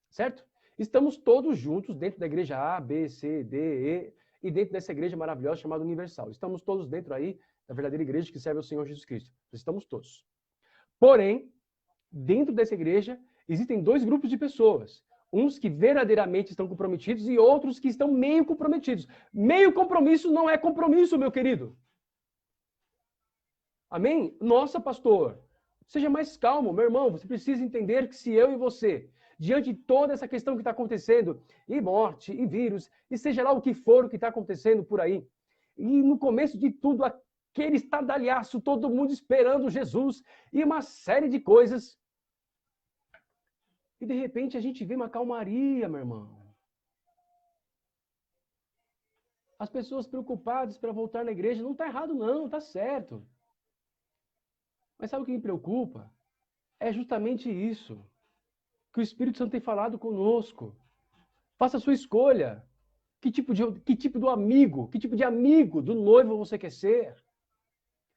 Certo? Estamos todos juntos dentro da igreja A, B, C, D, E, e dentro dessa igreja maravilhosa chamada Universal. Estamos todos dentro aí da verdadeira igreja que serve ao Senhor Jesus Cristo. Estamos todos. Porém, dentro dessa igreja, existem dois grupos de pessoas. Uns que verdadeiramente estão comprometidos e outros que estão meio comprometidos. Meio compromisso não é compromisso, meu querido. Amém? Nossa, pastor, seja mais calmo, meu irmão. Você precisa entender que se eu e você, diante de toda essa questão que está acontecendo, e morte, e vírus, e seja lá o que for o que está acontecendo por aí, e no começo de tudo, aquele estardalhaço, todo mundo esperando Jesus, e uma série de coisas, e de repente a gente vê uma calmaria, meu irmão. As pessoas preocupadas para voltar na igreja, não está errado não, está certo. Mas sabe o que me preocupa? É justamente isso. Que o Espírito Santo tem falado conosco. Faça a sua escolha. Que tipo de amigo, que tipo de amigo do noivo você quer ser?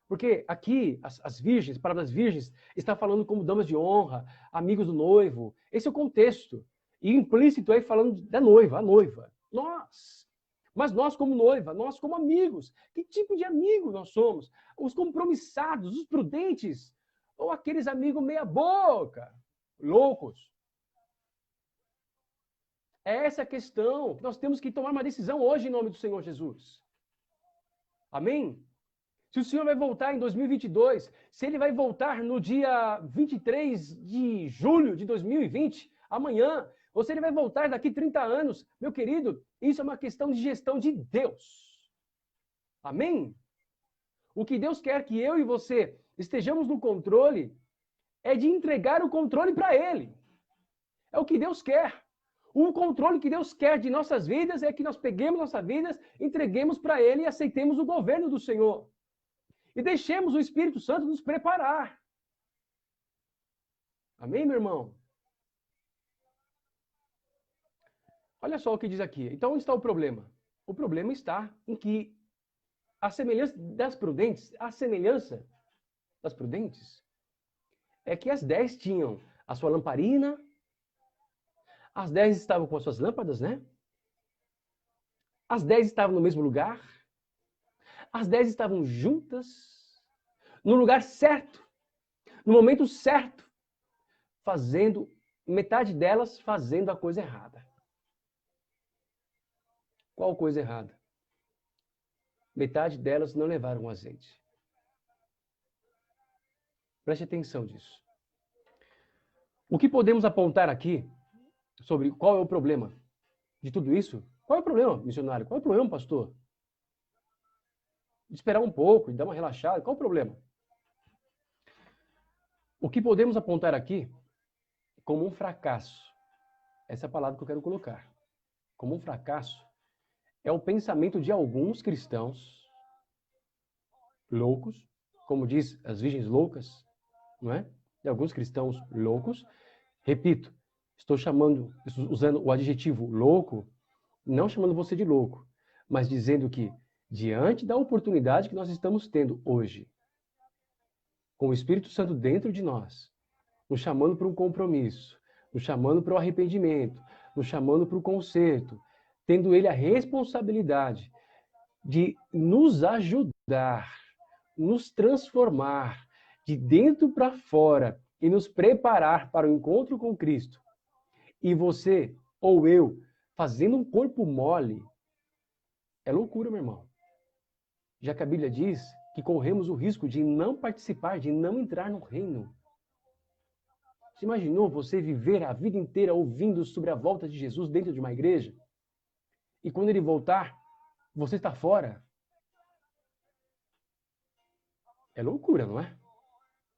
Porque aqui, as virgens, palavras virgens, está falando como damas de honra, amigos do noivo. Esse é o contexto. E implícito aí falando da noiva, a noiva. Nós. Mas nós como noiva, nós como amigos. Que tipo de amigo nós somos? Os compromissados, os prudentes, ou aqueles amigos meia boca, loucos? É essa a questão. Nós temos que tomar uma decisão hoje em nome do Senhor Jesus. Amém? Se o Senhor vai voltar em 2022, se ele vai voltar no dia 23 de julho de 2020, amanhã, ou se ele vai voltar daqui 30 anos, meu querido, isso é uma questão de gestão de Deus. Amém? O que Deus quer que eu e você estejamos no controle é de entregar o controle para Ele. É o que Deus quer. O controle que Deus quer de nossas vidas é que nós peguemos nossas vidas, entreguemos para Ele e aceitemos o governo do Senhor. E deixemos o Espírito Santo nos preparar. Amém, meu irmão? Olha só o que diz aqui. Então, onde está o problema? O problema está em que a semelhança das prudentes é que as 10 tinham a sua lamparina, as 10 estavam com as suas lâmpadas, né? As 10 estavam no mesmo lugar. As 10 estavam juntas, no lugar certo, no momento certo, fazendo, metade delas fazendo a coisa errada. Qual coisa errada? Metade delas não levaram o azeite. Preste atenção nisso. O que podemos apontar aqui sobre qual é o problema de tudo isso? Qual é o problema, missionário? Qual é o problema, pastor? Esperar um pouco e dar uma relaxada. Qual o problema? O que podemos apontar aqui como um fracasso, essa é a palavra que eu quero colocar, como um fracasso, é o pensamento de alguns cristãos loucos, como diz as virgens loucas, não é? De alguns cristãos loucos. Repito, estou usando o adjetivo louco, não chamando você de louco, mas dizendo que diante da oportunidade que nós estamos tendo hoje, com o Espírito Santo dentro de nós, nos chamando para um compromisso, nos chamando para o arrependimento, nos chamando para o conserto, tendo Ele a responsabilidade de nos ajudar, nos transformar de dentro para fora e nos preparar para o encontro com Cristo. E você, ou eu, fazendo um corpo mole, é loucura, meu irmão. Já que a Bíblia diz que corremos o risco de não participar, de não entrar no reino. Você imaginou você viver a vida inteira ouvindo sobre a volta de Jesus dentro de uma igreja? E quando ele voltar, você está fora? É loucura, não é?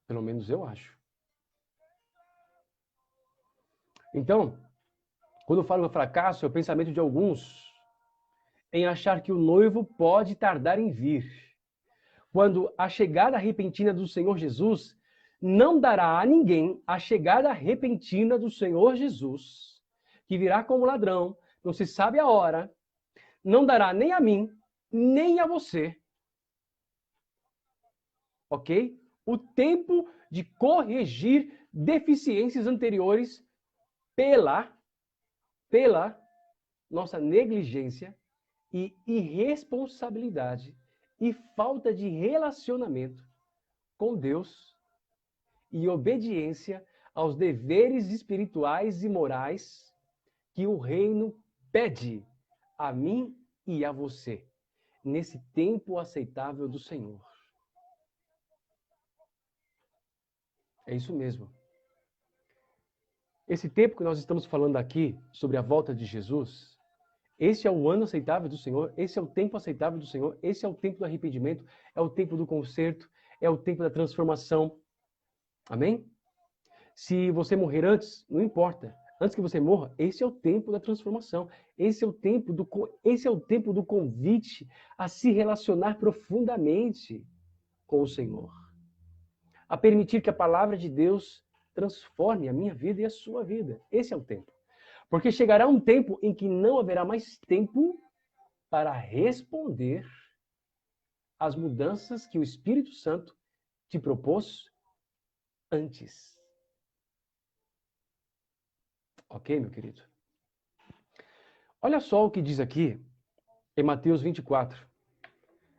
Pelo menos eu acho. Então, quando eu falo fracasso, é o pensamento de alguns em achar que o noivo pode tardar em vir. Quando a chegada repentina do Senhor Jesus não dará a ninguém a chegada repentina do Senhor Jesus, que virá como ladrão, não se sabe a hora, não dará nem a mim, nem a você. Ok? O tempo de corrigir deficiências anteriores pela nossa negligência e irresponsabilidade e falta de relacionamento com Deus e obediência aos deveres espirituais e morais que o reino pede a mim e a você nesse tempo aceitável do Senhor. É isso mesmo. Esse tempo que nós estamos falando aqui sobre a volta de Jesus, esse é o ano aceitável do Senhor, esse é o tempo aceitável do Senhor, esse é o tempo do arrependimento, é o tempo do conserto, é o tempo da transformação. Amém? Se você morrer antes, não importa. Antes que você morra, esse é o tempo da transformação. Esse é o tempo do convite a se relacionar profundamente com o Senhor. A permitir que a palavra de Deus transforme a minha vida e a sua vida. Esse é o tempo. Porque chegará um tempo em que não haverá mais tempo para responder às mudanças que o Espírito Santo te propôs antes. Ok, meu querido? Olha só o que diz aqui em Mateus 24,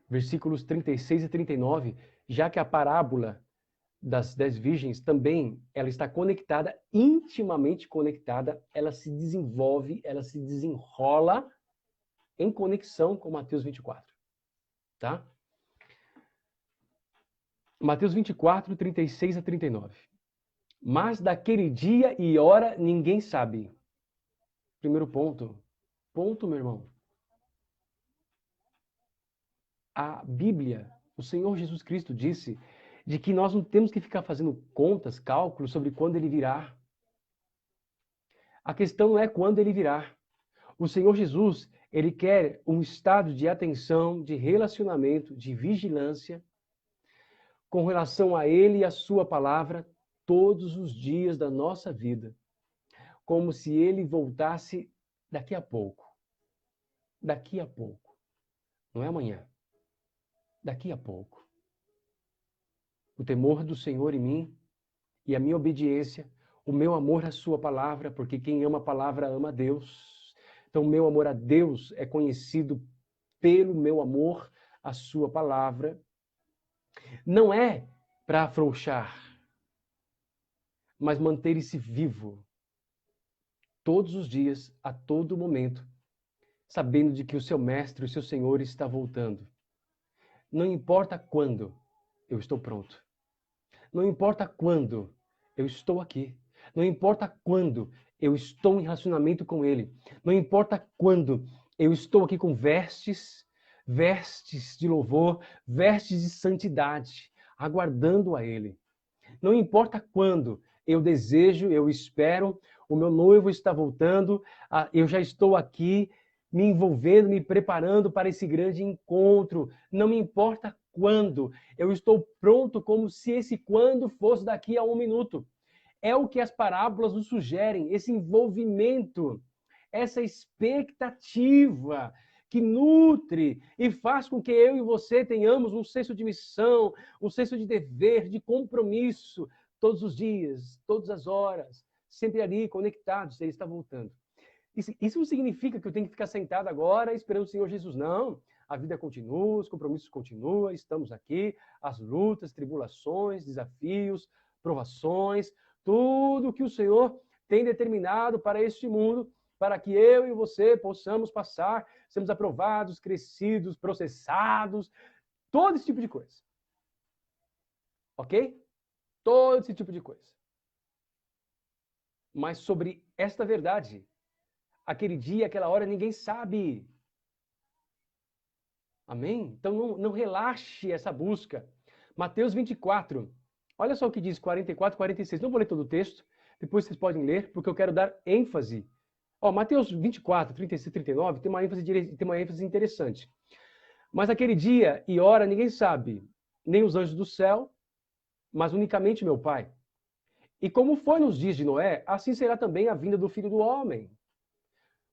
versículos 36 e 39, já que a parábola das 10 virgens também, ela está conectada, intimamente conectada, ela se desenvolve, ela se desenrola em conexão com Mateus 24, tá? Mateus 24, 36 a 39. Mas daquele dia e hora ninguém sabe. Primeiro ponto. Ponto, meu irmão. A Bíblia, o Senhor Jesus Cristo disse de que nós não temos que ficar fazendo contas, cálculos sobre quando ele virá. A questão não é quando ele virá. O Senhor Jesus, ele quer um estado de atenção, de relacionamento, de vigilância com relação a ele e a sua palavra todos os dias da nossa vida, como se ele voltasse daqui a pouco. Daqui a pouco. Não é amanhã. Daqui a pouco. O temor do Senhor em mim e a minha obediência, o meu amor à sua palavra, porque quem ama a palavra ama a Deus. Então, o meu amor a Deus é conhecido pelo meu amor à sua palavra. Não é para afrouxar, mas manter-se vivo todos os dias, a todo momento, sabendo de que o seu mestre, o seu Senhor está voltando. Não importa quando, eu estou pronto. Não importa quando, eu estou aqui. Não importa quando, eu estou em relacionamento com Ele. Não importa quando, eu estou aqui com vestes de louvor, vestes de santidade, aguardando a Ele. Não importa quando, eu desejo, eu espero, o meu noivo está voltando, eu já estou aqui, me envolvendo, me preparando para esse grande encontro. Não me importa quando, eu estou pronto como se esse quando fosse daqui a 1 minuto. É o que as parábolas nos sugerem, esse envolvimento, essa expectativa que nutre e faz com que eu e você tenhamos um senso de missão, um senso de dever, de compromisso, todos os dias, todas as horas, sempre ali, conectados, Ele está voltando. Isso não significa que eu tenho que ficar sentado agora esperando o Senhor Jesus, não. A vida continua, os compromissos continuam, estamos aqui, as lutas, tribulações, desafios, provações, tudo que o Senhor tem determinado para este mundo, para que eu e você possamos passar, sermos aprovados, crescidos, processados, todo esse tipo de coisa. Ok? Todo esse tipo de coisa. Mas sobre esta verdade, aquele dia, aquela hora, ninguém sabe. Amém? Então não relaxe essa busca. Mateus 24. Olha só o que diz 44, 46. Não vou ler todo o texto. Depois vocês podem ler, porque eu quero dar ênfase. Mateus 24, 36 e 39 tem uma ênfase interessante. Mas aquele dia e hora ninguém sabe, nem os anjos do céu, mas unicamente meu Pai. E como foi nos dias de Noé, assim será também a vinda do Filho do Homem.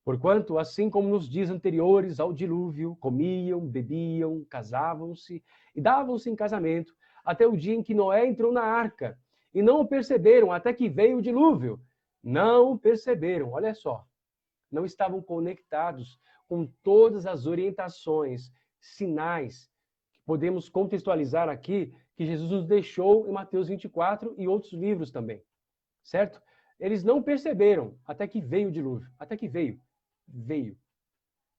Porquanto, assim como nos dias anteriores ao dilúvio, comiam, bebiam, casavam-se e davam-se em casamento, até o dia em que Noé entrou na arca, e não o perceberam até que veio o dilúvio. Não o perceberam, olha só. Não estavam conectados com todas as orientações, sinais, que podemos contextualizar aqui, que Jesus nos deixou em Mateus 24 e outros livros também, certo? Eles não perceberam até que veio o dilúvio, até que veio.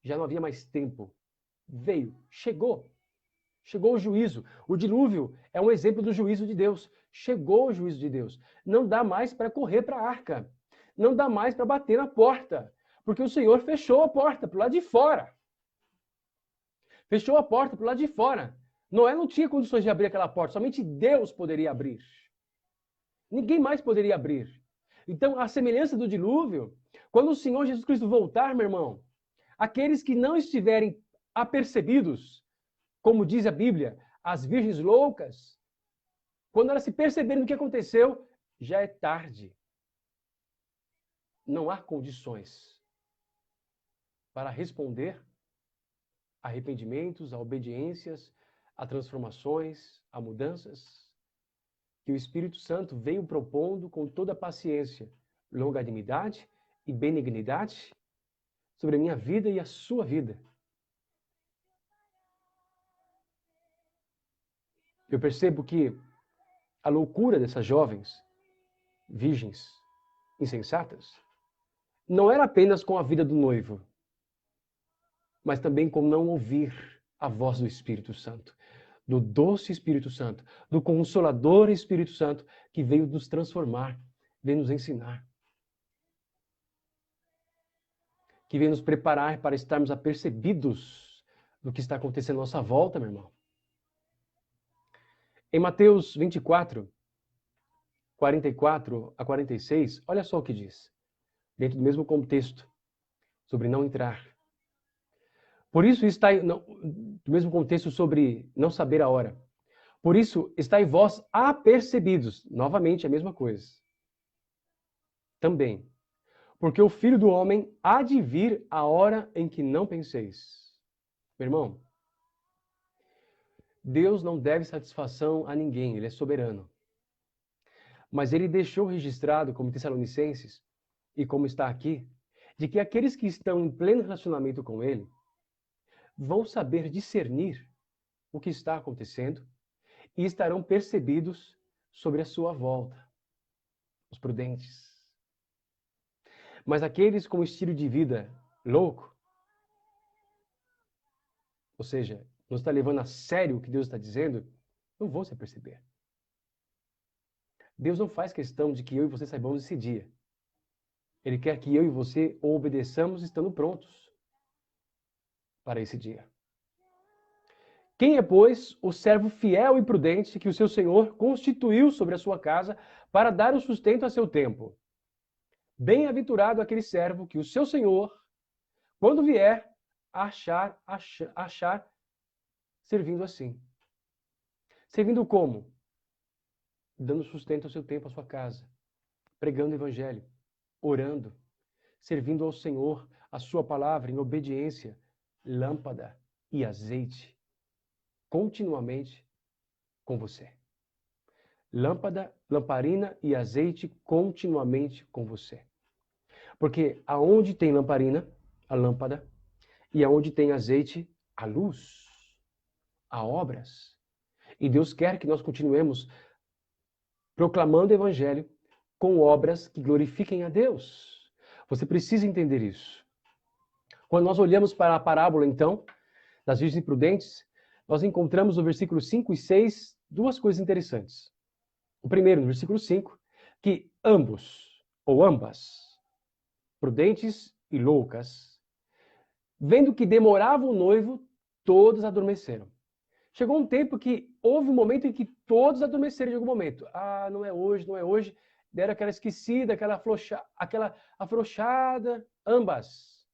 Já não havia mais tempo. Veio, chegou. Chegou o juízo. O dilúvio é um exemplo do juízo de Deus. Chegou o juízo de Deus. Não dá mais para correr para a arca. Não dá mais para bater na porta. Porque o Senhor fechou a porta para o lado de fora. Fechou a porta para o lado de fora. Noé não tinha condições de abrir aquela porta. Somente Deus poderia abrir. Ninguém mais poderia abrir. Então, a semelhança do dilúvio, quando o Senhor Jesus Cristo voltar, meu irmão, aqueles que não estiverem apercebidos, como diz a Bíblia, as virgens loucas, quando elas se perceberem do que aconteceu, já é tarde. Não há condições para responder a arrependimentos, a obediências, a transformações, a mudanças que o Espírito Santo veio propondo com toda paciência, longanimidade e benignidade sobre a minha vida e a sua vida. Eu percebo que a loucura dessas jovens, virgens, insensatas, não era apenas com a vida do noivo, mas também com não ouvir a voz do Espírito Santo, do doce Espírito Santo, do Consolador Espírito Santo, que veio nos transformar, veio nos ensinar, que veio nos preparar para estarmos apercebidos do que está acontecendo à nossa volta, meu irmão. Em Mateus 24, 44 a 46, olha só o que diz, dentro do mesmo contexto, sobre não entrar. Por isso está do mesmo contexto sobre não saber a hora. Por isso estáis vós apercebidos, novamente a mesma coisa. Também, porque o Filho do Homem há de vir a hora em que não penseis. Meu irmão, Deus não deve satisfação a ninguém, ele é soberano. Mas ele deixou registrado, como Tessalonicenses, e como está aqui, de que aqueles que estão em pleno relacionamento com ele vão saber discernir o que está acontecendo e estarão percebidos sobre a sua volta. Os prudentes. Mas aqueles com estilo de vida louco, ou seja, não está levando a sério o que Deus está dizendo, não vão se perceber. Deus não faz questão de que eu e você saibamos esse dia. Ele quer que eu e você o obedeçamos estando prontos para esse dia. Quem é, pois, o servo fiel e prudente que o seu senhor constituiu sobre a sua casa para dar o sustento a seu tempo? Bem-aventurado aquele servo que o seu senhor, quando vier, achar servindo assim. Servindo como? Dando sustento ao seu tempo, à sua casa. Pregando o evangelho. Orando. Servindo ao Senhor, a sua palavra em obediência. Lâmpada e azeite. Continuamente com você. Lâmpada, lamparina e azeite continuamente com você. Porque aonde tem lamparina, a lâmpada, e aonde tem azeite, a luz, há obras. E Deus quer que nós continuemos proclamando o evangelho com obras que glorifiquem a Deus. Você precisa entender isso. Quando nós olhamos para a parábola, então, das virgens prudentes, nós encontramos no versículo 5 e 6 duas coisas interessantes. O primeiro, no versículo 5, que ambos, ou ambas, prudentes e loucas, vendo que demorava o noivo, todos adormeceram. Chegou um tempo que houve um momento em que todos adormeceram em algum momento. Ah, não é hoje, não é hoje. Deram aquela esquecida, aquela afrouxada. Ambas.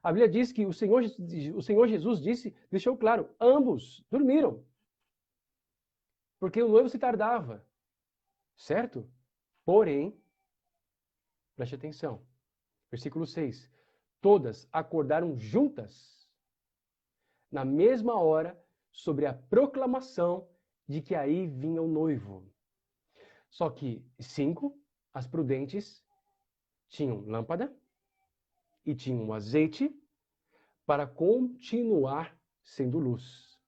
A Bíblia diz que o Senhor Jesus disse, deixou claro, ambos dormiram. Porque o noivo se tardava. Certo? Porém, preste atenção. Versículo 6. Todas acordaram juntas, na mesma hora, sobre a proclamação de que aí vinha o noivo. Só que 5, as prudentes, tinham lâmpada e tinham azeite para continuar sendo luz,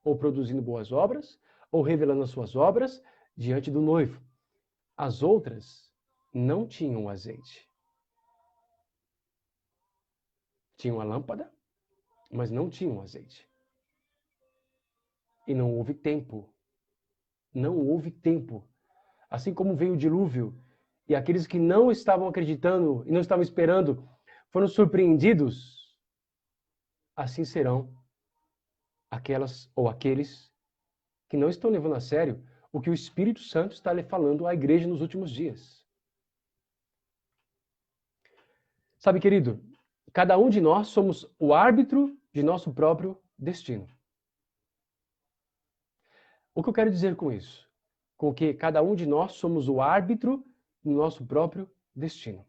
ou produzindo boas obras, ou revelando as suas obras diante do noivo. As outras não tinham azeite. Tinham a lâmpada, mas não tinham azeite. E não houve tempo. Não houve tempo. Assim como veio o dilúvio, e aqueles que não estavam acreditando e não estavam esperando foram surpreendidos, assim serão aquelas ou aqueles que não estão levando a sério o que o Espírito Santo está lhe falando à igreja nos últimos dias. Sabe, querido, cada um de nós somos o árbitro de nosso próprio destino. O que eu quero dizer com isso? Com que cada um de nós somos o árbitro do nosso próprio destino.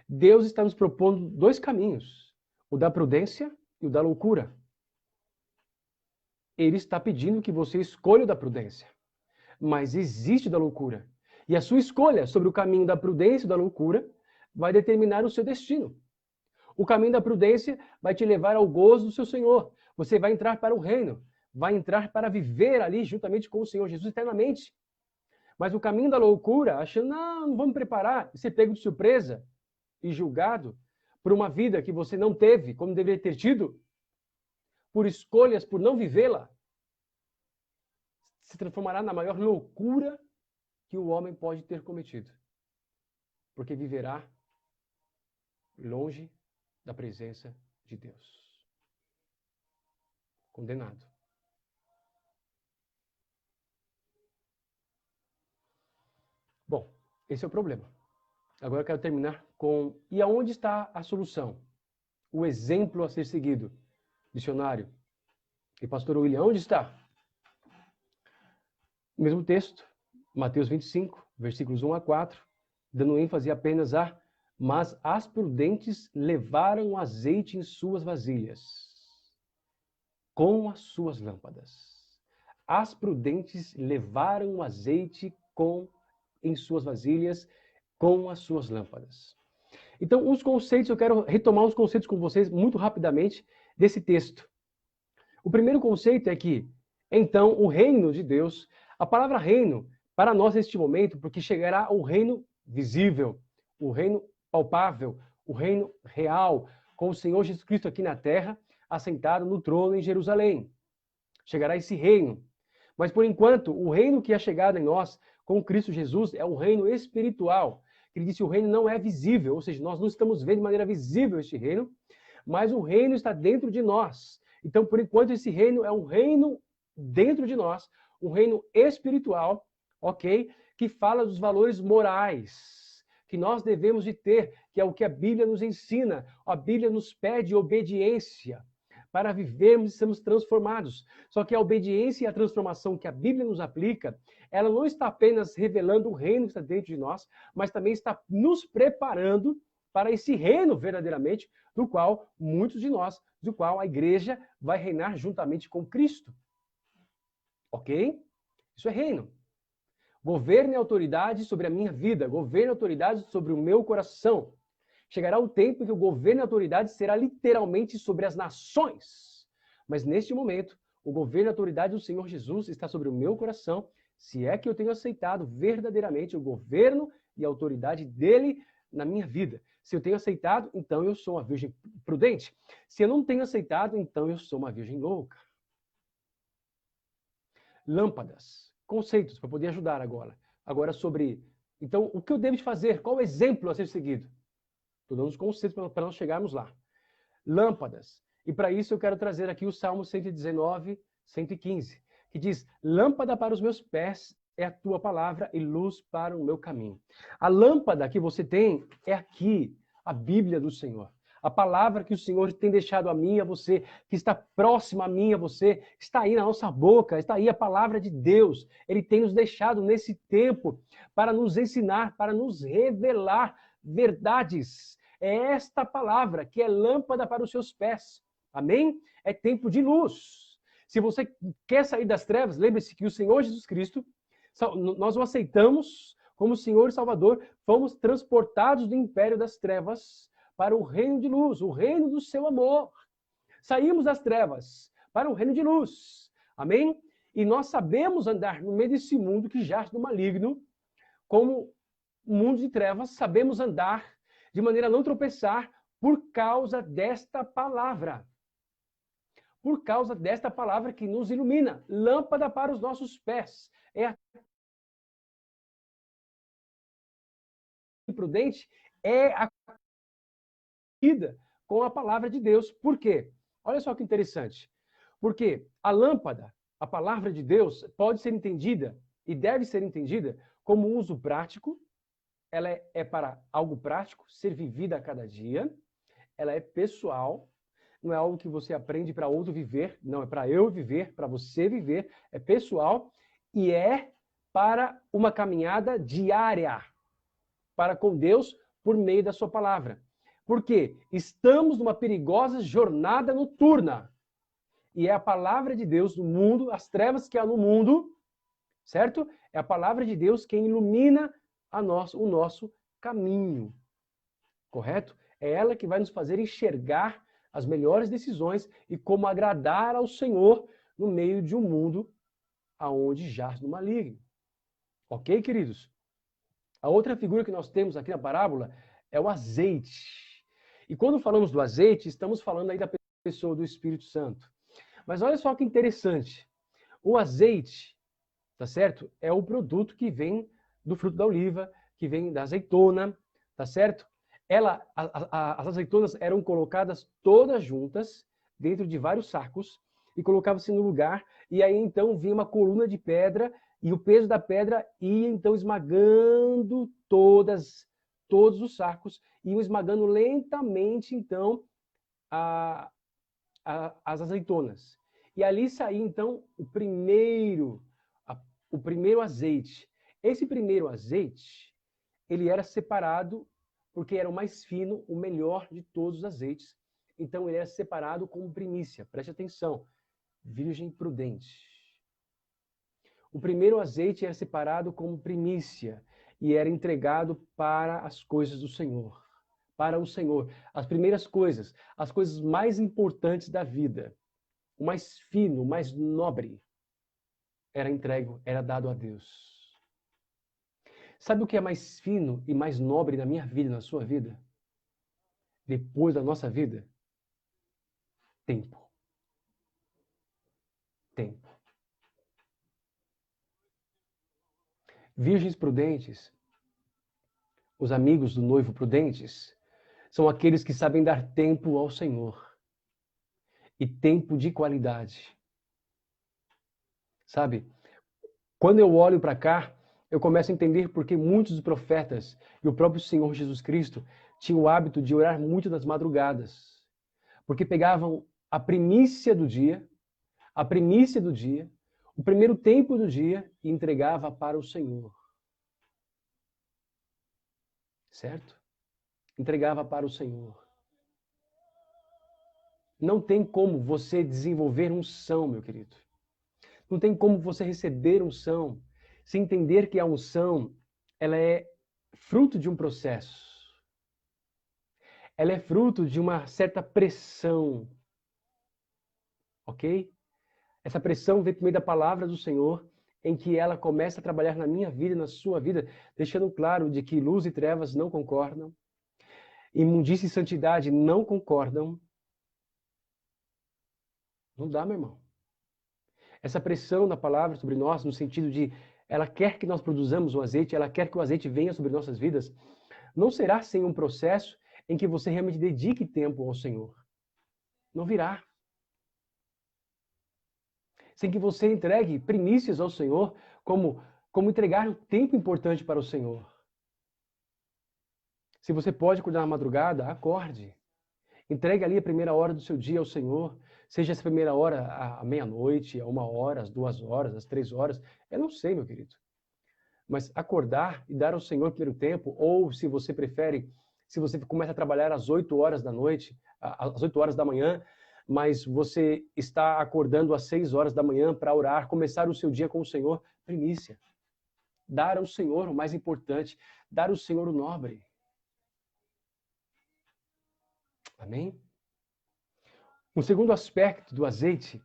Deus está nos propondo dois caminhos, o da prudência e o da loucura. Ele está pedindo que você escolha o da prudência, mas existe o da loucura. E a sua escolha sobre o caminho da prudência e da loucura vai determinar o seu destino. O caminho da prudência vai te levar ao gozo do seu Senhor. Você vai entrar para o reino, vai entrar para viver ali juntamente com o Senhor Jesus eternamente. Mas o caminho da loucura, achando, não vou me preparar, e ser pego de surpresa e julgado por uma vida que você não teve, como deveria ter tido, por escolhas, por não vivê-la, se transformará na maior loucura que o homem pode ter cometido. Porque viverá longe da presença de Deus. Condenado. Bom, esse é o problema. Agora eu quero terminar com: e aonde está a solução? O exemplo a ser seguido. Dicionário. E pastor William, onde está? O mesmo texto, Mateus 25, versículos 1 a 4, dando ênfase apenas a: mas as prudentes levaram azeite em suas vasilhas, com as suas lâmpadas. As prudentes levaram azeite em suas vasilhas, com as suas lâmpadas. Então, os conceitos, eu quero retomar os conceitos com vocês muito rapidamente desse texto. O primeiro conceito é que, então, o reino de Deus, a palavra reino, para nós neste momento, porque chegará o reino visível, o reino palpável, o reino real, com o Senhor Jesus Cristo aqui na terra, assentado no trono em Jerusalém. Chegará esse reino. Mas, por enquanto, o reino que é chegado em nós, com Cristo Jesus, é um reino espiritual. Ele disse que o reino não é visível, ou seja, nós não estamos vendo de maneira visível este reino, mas o reino está dentro de nós. Então, por enquanto, esse reino é um reino dentro de nós, um reino espiritual, ok? Que fala dos valores morais que nós devemos de ter, que é o que a Bíblia nos ensina. A Bíblia nos pede obediência para vivermos e sermos transformados. Só que a obediência e a transformação que a Bíblia nos aplica, ela não está apenas revelando o reino que está dentro de nós, mas também está nos preparando para esse reino verdadeiramente, do qual muitos de nós, do qual a igreja vai reinar juntamente com Cristo. Ok? Isso é reino. Governo e autoridade sobre a minha vida, governo e autoridade sobre o meu coração. Chegará o tempo em que o governo e a autoridade será literalmente sobre as nações. Mas neste momento, o governo e a autoridade do Senhor Jesus está sobre o meu coração, se é que eu tenho aceitado verdadeiramente o governo e a autoridade dele na minha vida. Se eu tenho aceitado, então eu sou uma virgem prudente. Se eu não tenho aceitado, então eu sou uma virgem louca. Lâmpadas, conceitos para poder ajudar agora. Agora sobre, então, o que eu devo fazer? Qual o exemplo a ser seguido? Estou dando os conceitos para nós chegarmos lá. Lâmpadas. E para isso eu quero trazer aqui o Salmo 119, 115, que diz: lâmpada para os meus pés é a tua palavra e luz para o meu caminho. A lâmpada que você tem é aqui, a Bíblia do Senhor. A palavra que o Senhor tem deixado a mim e a você, que está próxima a mim e a você, está aí na nossa boca, está aí a palavra de Deus. Ele tem nos deixado nesse tempo para nos ensinar, para nos revelar verdades. É esta palavra que é lâmpada para os seus pés. Amém? É tempo de luz. Se você quer sair das trevas, lembre-se que o Senhor Jesus Cristo, nós o aceitamos como Senhor e Salvador, fomos transportados do império das trevas para o reino de luz, o reino do seu amor. Saímos das trevas para o reino de luz. Amém? E nós sabemos andar no meio desse mundo que jaz no maligno, como mundo de trevas, sabemos andar de maneira a não tropeçar por causa desta palavra. Por causa desta palavra que nos ilumina, lâmpada para os nossos pés. É a prudente, é a vida com a palavra de Deus. Por quê? Olha só que interessante. Porque a lâmpada, a palavra de Deus, pode ser entendida e deve ser entendida como um uso prático. Ela é para algo prático, ser vivida a cada dia. Ela é pessoal, não é algo que você aprende para outro viver, não, é para eu viver, para você viver, é pessoal e é para uma caminhada diária para com Deus por meio da sua palavra. Porque estamos numa perigosa jornada noturna. E é a palavra de Deus no mundo, as trevas que há no mundo, certo? É a palavra de Deus quem ilumina o nosso caminho. Correto? É ela que vai nos fazer enxergar as melhores decisões e como agradar ao Senhor no meio de um mundo aonde jaz no maligno. Ok, queridos? A outra figura que nós temos aqui na parábola é o azeite. E quando falamos do azeite, estamos falando aí da pessoa do Espírito Santo. Mas olha só que interessante. O azeite, tá certo? É o produto que vem do fruto da oliva, que vem da azeitona, tá certo? As azeitonas eram colocadas todas juntas dentro de vários sacos e colocavam-se no lugar, e aí então vinha uma coluna de pedra e o peso da pedra ia então esmagando todos os sacos, iam esmagando lentamente então as azeitonas. E ali saía então o primeiro azeite. Esse primeiro azeite, ele era separado porque era o mais fino, o melhor de todos os azeites. Então ele era separado como primícia. Preste atenção, virgem prudente. O primeiro azeite era separado como primícia e era entregado para as coisas do Senhor. Para o Senhor. As primeiras coisas, as coisas mais importantes da vida, o mais fino, o mais nobre, era entregue, era dado a Deus. Sabe o que é mais fino e mais nobre na minha vida, na sua vida? Depois da nossa vida? Tempo. Tempo. Virgens prudentes, os amigos do noivo prudentes, são aqueles que sabem dar tempo ao Senhor. E tempo de qualidade. Sabe? Quando eu olho para cá, eu começo a entender porque muitos dos profetas e o próprio Senhor Jesus Cristo tinham o hábito de orar muito nas madrugadas. Porque pegavam a primícia do dia, o primeiro tempo do dia e entregava para o Senhor. Certo? Entregava para o Senhor. Não tem como você desenvolver unção, meu querido. Não tem como você receber unção sem entender que a unção, ela é fruto de um processo. Ela é fruto de uma certa pressão. Ok? Essa pressão vem por meio da palavra do Senhor, em que ela começa a trabalhar na minha vida e na sua vida, deixando claro de que luz e trevas não concordam, imundícia e santidade não concordam. Não dá, meu irmão. Essa pressão da palavra sobre nós, no sentido de ela quer que nós produzamos o azeite, ela quer que o azeite venha sobre nossas vidas, não será sem um processo em que você realmente dedique tempo ao Senhor. Não virá. Sem que você entregue primícias ao Senhor, como entregar um tempo importante para o Senhor. Se você pode acordar na madrugada, acorde. Entregue ali a primeira hora do seu dia ao Senhor. Seja essa primeira hora à meia-noite, a 1 hora, às 2 horas, às 3 horas. Eu não sei, meu querido. Mas acordar e dar ao Senhor o primeiro tempo, ou se você prefere, se você começa a trabalhar às 8 horas da noite, às 8 horas da manhã, mas você está acordando às 6 horas da manhã para orar, começar o seu dia com o Senhor, primícia. Dar ao Senhor o mais importante, dar ao Senhor o nobre. Amém? Um segundo aspecto do azeite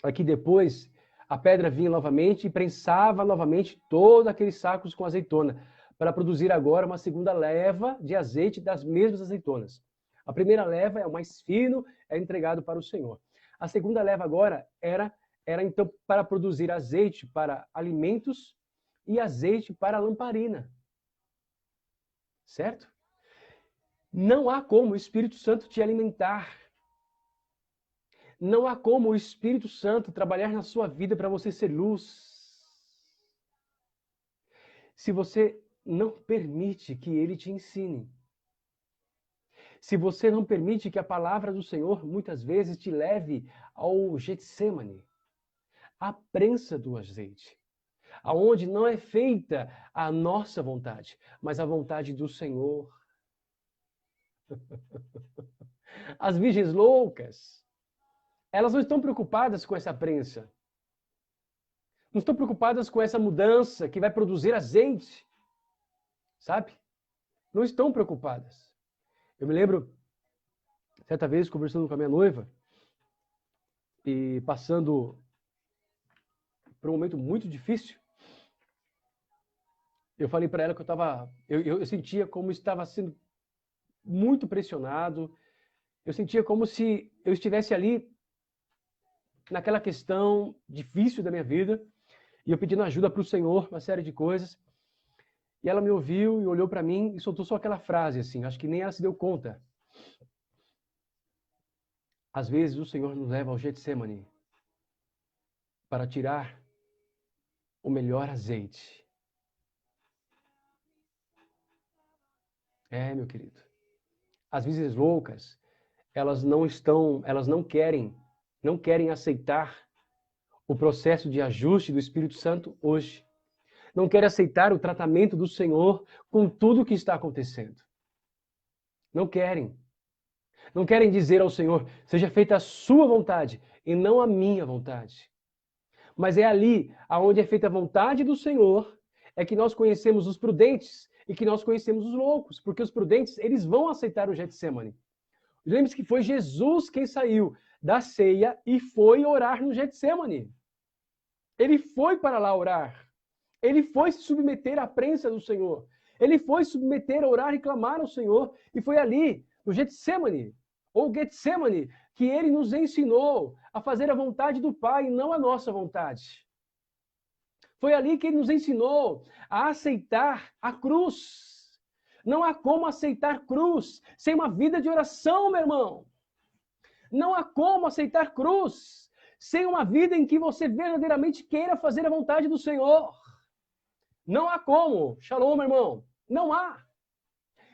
é que depois a pedra vinha novamente e prensava novamente todos aqueles sacos com azeitona, para produzir agora uma segunda leva de azeite das mesmas azeitonas. A primeira leva é o mais fino, é entregado para o Senhor. A segunda leva agora era então para produzir azeite para alimentos e azeite para lamparina. Certo? Não há como o Espírito Santo te alimentar. Não há como o Espírito Santo trabalhar na sua vida para você ser luz, se você não permite que ele te ensine. Se você não permite que a palavra do Senhor muitas vezes te leve ao Getsêmani, à prensa do azeite, aonde não é feita a nossa vontade, mas a vontade do Senhor. As virgens loucas, elas não estão preocupadas com essa prensa. Não estão preocupadas com essa mudança que vai produzir azeite. Sabe? Não estão preocupadas. Eu me lembro, certa vez, conversando com a minha noiva, e passando por um momento muito difícil, eu falei para ela que eu sentia como estava sendo muito pressionado, eu sentia como se eu estivesse ali naquela questão difícil da minha vida, e eu pedindo ajuda para o Senhor, uma série de coisas. E ela me ouviu e olhou para mim e soltou só aquela frase, assim, acho que nem ela se deu conta. Às vezes o Senhor nos leva ao Getsêmani para tirar o melhor azeite. Meu querido. As virgens loucas, elas não querem aceitar o processo de ajuste do Espírito Santo hoje. Não querem aceitar o tratamento do Senhor com tudo o que está acontecendo. Não querem. Não querem dizer ao Senhor, seja feita a sua vontade e não a minha vontade. Mas é ali, aonde é feita a vontade do Senhor, é que nós conhecemos os prudentes e que nós conhecemos os loucos, porque os prudentes, eles vão aceitar o Getsêmani. Lembre-se que foi Jesus quem saiu da ceia e foi orar no Getsêmani. Ele foi para lá orar. Ele foi se submeter à prensa do Senhor. Ele foi se submeter a orar e clamar ao Senhor. E foi ali, no Getsêmani, ou Getsemane, que ele nos ensinou a fazer a vontade do Pai e não a nossa vontade. Foi ali que ele nos ensinou a aceitar a cruz. Não há como aceitar cruz sem uma vida de oração, meu irmão. Não há como aceitar cruz sem uma vida em que você verdadeiramente queira fazer a vontade do Senhor. Não há como. Shalom, meu irmão. Não há.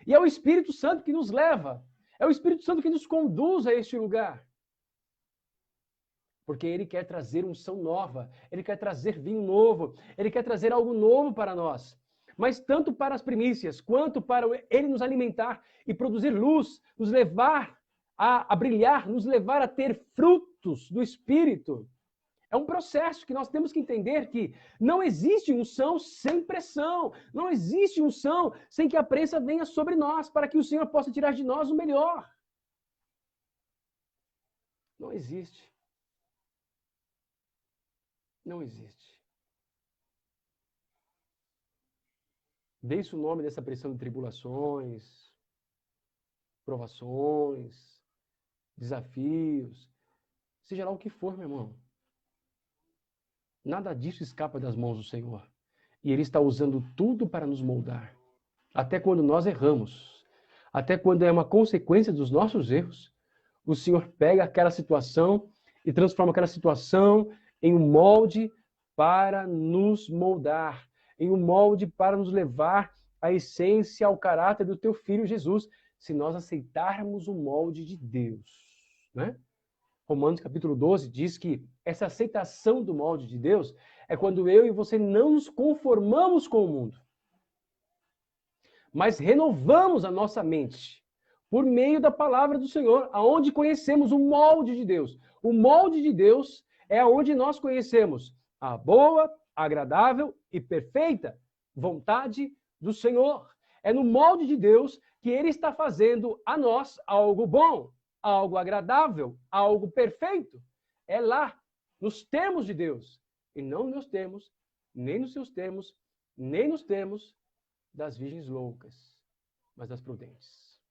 E é o Espírito Santo que nos leva. É o Espírito Santo que nos conduz a este lugar. Porque ele quer trazer unção nova. Ele quer trazer vinho novo. Ele quer trazer algo novo para nós. Mas tanto para as primícias, quanto para ele nos alimentar e produzir luz, nos levar a brilhar, nos levar a ter frutos do Espírito. É um processo que nós temos que entender que não existe unção sem pressão. Não existe unção sem que a prensa venha sobre nós, para que o Senhor possa tirar de nós o melhor. Não existe. Não existe. Deixe o nome dessa pressão de tribulações, provações, desafios, seja lá o que for, meu irmão. Nada disso escapa das mãos do Senhor. E Ele está usando tudo para nos moldar. Até quando nós erramos, até quando é uma consequência dos nossos erros, o Senhor pega aquela situação e transforma aquela situação em um molde para nos moldar, em um molde para nos levar à essência, ao caráter do teu Filho Jesus, se nós aceitarmos o molde de Deus, né? Romanos capítulo 12 diz que essa aceitação do molde de Deus é quando eu e você não nos conformamos com o mundo, mas renovamos a nossa mente por meio da palavra do Senhor, aonde conhecemos o molde de Deus. O molde de Deus é onde nós conhecemos a boa, agradável e perfeita vontade do Senhor. É no molde de Deus que Ele está fazendo a nós algo bom, algo agradável, algo perfeito. É lá, nos termos de Deus, e não nos meus termos, nem nos seus termos, nem nos termos das virgens loucas, mas das prudentes.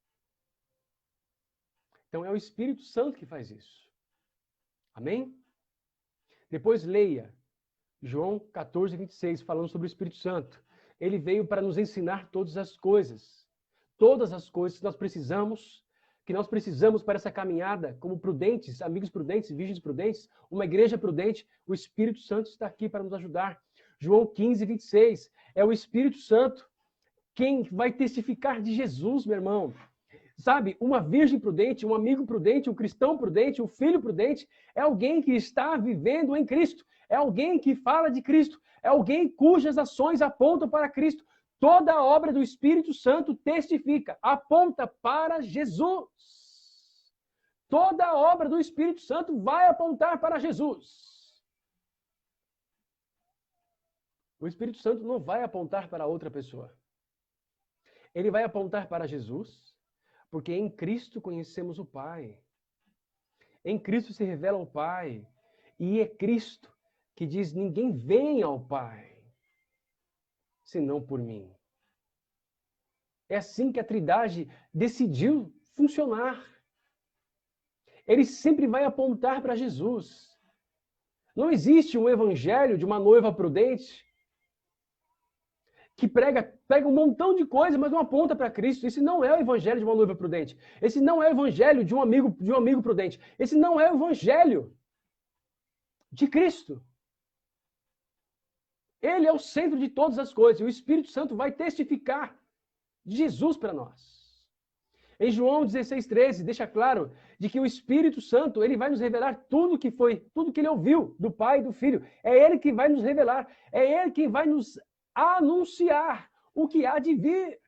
Então é o Espírito Santo que faz isso. Amém? Depois leia João 14, 26, falando sobre o Espírito Santo. Ele veio para nos ensinar todas as coisas que nós precisamos para essa caminhada como prudentes, amigos prudentes, virgens prudentes, uma igreja prudente. O Espírito Santo está aqui para nos ajudar. João 15, 26, é o Espírito Santo quem vai testificar de Jesus, meu irmão. Sabe, uma virgem prudente, um amigo prudente, um cristão prudente, um filho prudente, é alguém que está vivendo em Cristo, é alguém que fala de Cristo, é alguém cujas ações apontam para Cristo. Toda a obra do Espírito Santo testifica, aponta para Jesus. Toda a obra do Espírito Santo vai apontar para Jesus. O Espírito Santo não vai apontar para outra pessoa. Ele vai apontar para Jesus, porque em Cristo conhecemos o Pai. Em Cristo se revela o Pai. E é Cristo que diz: ninguém vem ao Pai, senão por mim. É assim que a Trindade decidiu funcionar. Ele sempre vai apontar para Jesus. Não existe um evangelho de uma noiva prudente que prega um montão de coisa, mas não aponta para Cristo. Esse não é o evangelho de uma noiva prudente. Esse não é o evangelho de um amigo prudente. Esse não é o evangelho de Cristo. Ele é o centro de todas as coisas. E o Espírito Santo vai testificar de Jesus para nós. Em João 16:13, deixa claro de que o Espírito Santo, ele vai nos revelar tudo que ele ouviu do Pai e do Filho. É ele que vai nos revelar. É ele que vai nos anunciar o que há de vir.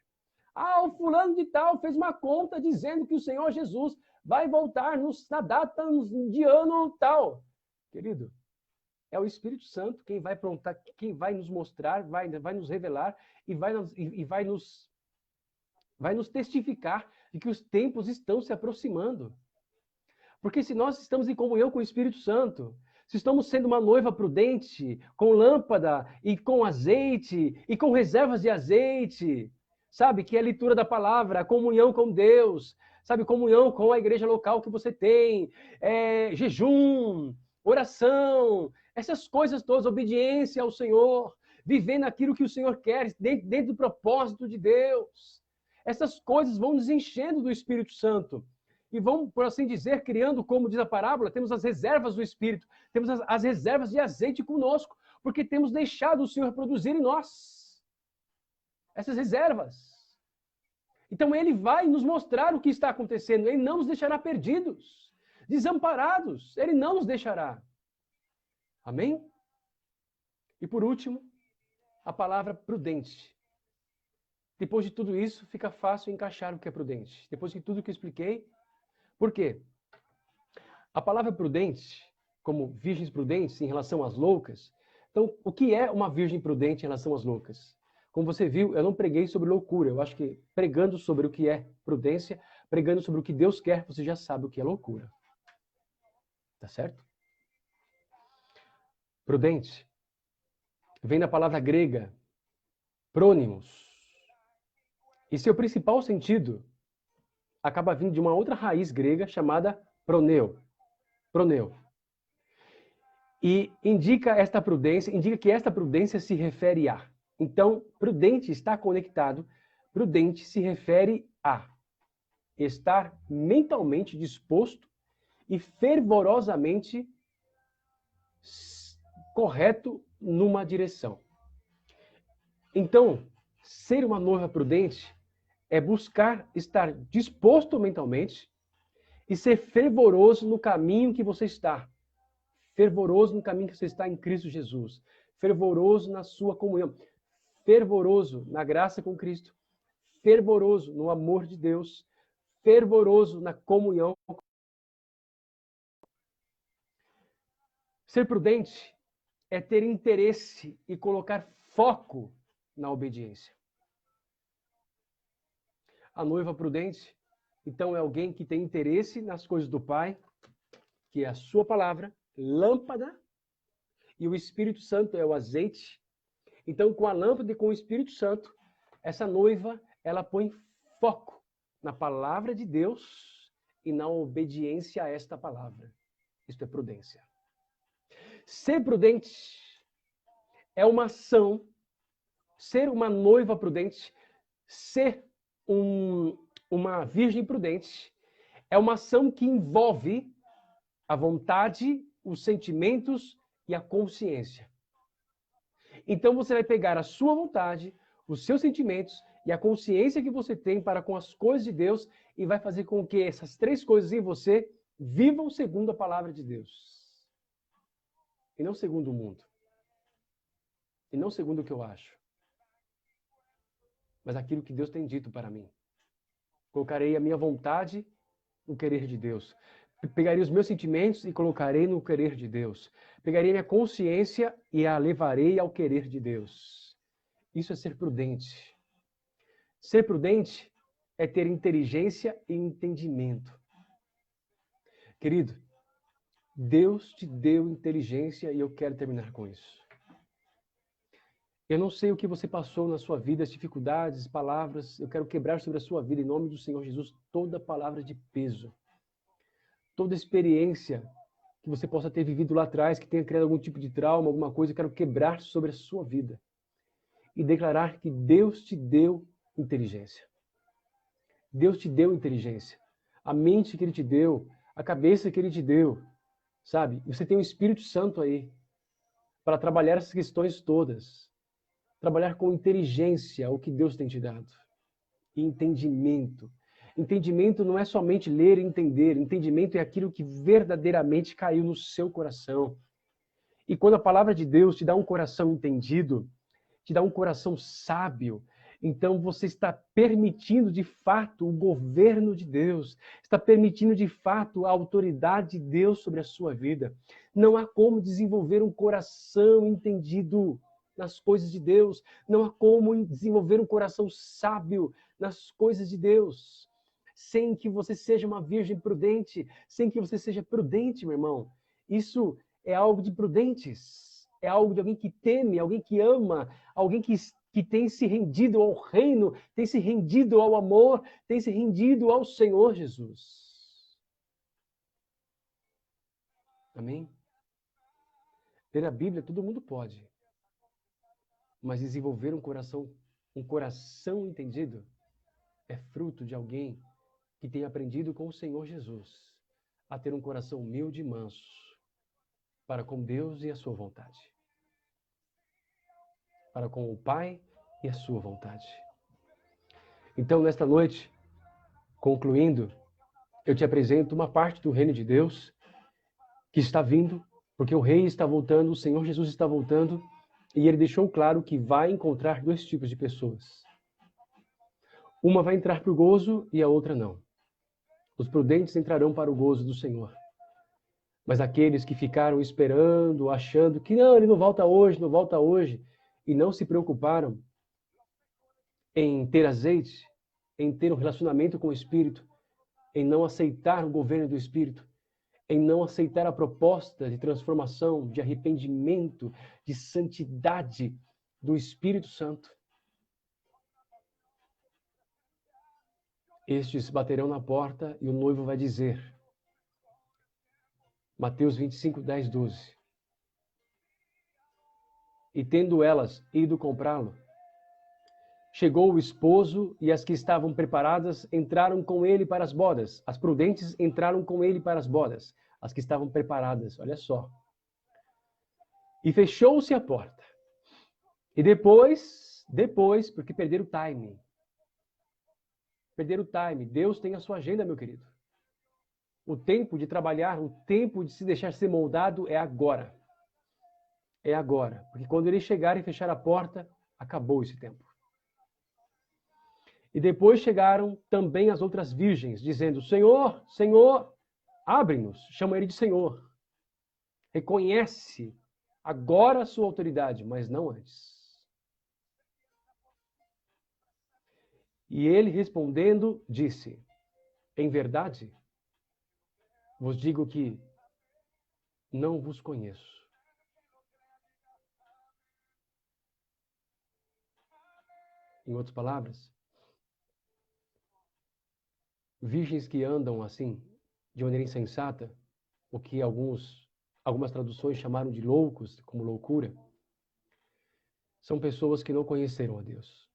O fulano de tal fez uma conta dizendo que o Senhor Jesus vai voltar na data de ano tal. Querido, é o Espírito Santo quem vai nos mostrar, vai nos revelar e vai nos testificar de que os tempos estão se aproximando. Porque se nós estamos em comunhão com o Espírito Santo, se estamos sendo uma noiva prudente, com lâmpada e com azeite e com reservas de azeite, sabe, que é a leitura da palavra, a comunhão com Deus, sabe, comunhão com a igreja local que você tem, jejum, oração, essas coisas todas, obediência ao Senhor, vivendo aquilo que o Senhor quer, dentro do propósito de Deus. Essas coisas vão nos enchendo do Espírito Santo. E vão, por assim dizer, criando, como diz a parábola, temos as reservas do Espírito, temos as reservas de azeite conosco, porque temos deixado o Senhor produzir em nós essas reservas. Então ele vai nos mostrar o que está acontecendo, ele não nos deixará perdidos, desamparados, ele não nos deixará. Amém? E por último, a palavra prudente. Depois de tudo isso, fica fácil encaixar o que é prudente. Depois de tudo que eu expliquei, por quê? A palavra prudente, como virgens prudentes em relação às loucas, então, o que é uma virgem prudente em relação às loucas? Como você viu, eu não preguei sobre loucura. Eu acho que pregando sobre o que é prudência, pregando sobre o que Deus quer, você já sabe o que é loucura. Tá certo? Prudente vem da palavra grega prônimos. E seu principal sentido acaba vindo de uma outra raiz grega chamada proneu. Proneu. E indica que esta prudência se refere a. Então, prudente está conectado, prudente se refere a estar mentalmente disposto e fervorosamente correto numa direção. Então, ser uma noiva prudente é buscar estar disposto mentalmente e ser fervoroso no caminho que você está. Fervoroso no caminho que você está em Cristo Jesus. Fervoroso na sua comunhão. Fervoroso na graça com Cristo. fervoroso no amor de Deus, fervoroso na comunhão. Ser prudente é ter interesse e colocar foco na obediência. A noiva prudente, então, é alguém que tem interesse nas coisas do Pai, que é a sua palavra, lâmpada, e o Espírito Santo é o azeite. Então, com a lâmpada e com o Espírito Santo, essa noiva, ela põe foco na palavra de Deus e na obediência a esta palavra. Isto é prudência. Ser prudente é uma ação, ser uma noiva prudente, ser uma virgem prudente, é uma ação que envolve a vontade, os sentimentos e a consciência. Então você vai pegar a sua vontade, os seus sentimentos e a consciência que você tem para com as coisas de Deus e vai fazer com que essas três coisas em você vivam segundo a palavra de Deus. E não segundo o mundo. E não segundo o que eu acho. Mas aquilo que Deus tem dito para mim. Colocarei a minha vontade no querer de Deus. Pegarei os meus sentimentos e colocarei no querer de Deus. Pegarei a minha consciência e a levarei ao querer de Deus. Isso é ser prudente. Ser prudente é ter inteligência e entendimento. Querido, Deus te deu inteligência e eu quero terminar com isso. Eu não sei o que você passou na sua vida, as dificuldades, palavras. Eu quero quebrar sobre a sua vida, em nome do Senhor Jesus, toda palavra de peso. Toda experiência que você possa ter vivido lá atrás, que tenha criado algum tipo de trauma, alguma coisa, eu quero quebrar sobre a sua vida. E declarar que Deus te deu inteligência. Deus te deu inteligência. A mente que Ele te deu, a cabeça que Ele te deu, sabe? Você tem o Espírito Santo aí para trabalhar essas questões todas. Trabalhar com inteligência o que Deus tem te dado. E entendimento. Entendimento não é somente ler e entender. Entendimento é aquilo que verdadeiramente caiu no seu coração. E quando a palavra de Deus te dá um coração entendido, te dá um coração sábio, então você está permitindo de fato o governo de Deus, está permitindo de fato a autoridade de Deus sobre a sua vida. Não há como desenvolver um coração entendido nas coisas de Deus, não há como desenvolver um coração sábio nas coisas de Deus, sem que você seja uma virgem prudente, sem que você seja prudente, meu irmão. Isso é algo de prudentes, é algo de alguém que teme, alguém que ama, alguém que tem se rendido ao reino, tem se rendido ao amor, tem se rendido ao Senhor Jesus. Amém? Ler a Bíblia todo mundo pode. Mas desenvolver um coração entendido, é fruto de alguém que tem aprendido com o Senhor Jesus a ter um coração humilde e manso para com Deus e a sua vontade. Para com o Pai e a sua vontade. Então, nesta noite, concluindo, eu te apresento uma parte do reino de Deus que está vindo, porque o Rei está voltando, o Senhor Jesus está voltando, e ele deixou claro que vai encontrar dois tipos de pessoas. Uma vai entrar para o gozo e a outra não. Os prudentes entrarão para o gozo do Senhor. Mas aqueles que ficaram esperando, achando que não, ele não volta hoje, e não se preocuparam em ter azeite, em ter um relacionamento com o Espírito, em não aceitar o governo do Espírito, em não aceitar a proposta de transformação, de arrependimento, de santidade do Espírito Santo. Estes baterão na porta e o noivo vai dizer, Mateus 25, 10, 12. E tendo elas ido comprá-lo, chegou o esposo e as que estavam preparadas entraram com ele para as bodas. As prudentes entraram com ele para as bodas. As que estavam preparadas, olha só. E fechou-se a porta. E depois, porque perderam o time. Perderam o time. Deus tem a sua agenda, meu querido. O tempo de trabalhar, o tempo de se deixar ser moldado é agora. É agora. Porque quando ele chegar e fechar a porta, acabou esse tempo. E depois chegaram também as outras virgens, dizendo: Senhor, Senhor, abre-nos. Chama ele de Senhor. Reconhece agora a sua autoridade, mas não antes. E ele respondendo, disse: Em verdade, vos digo que não vos conheço. Em outras palavras, virgens que andam assim, de maneira insensata, o que algumas traduções chamaram de loucos, como loucura, são pessoas que não conheceram a Deus.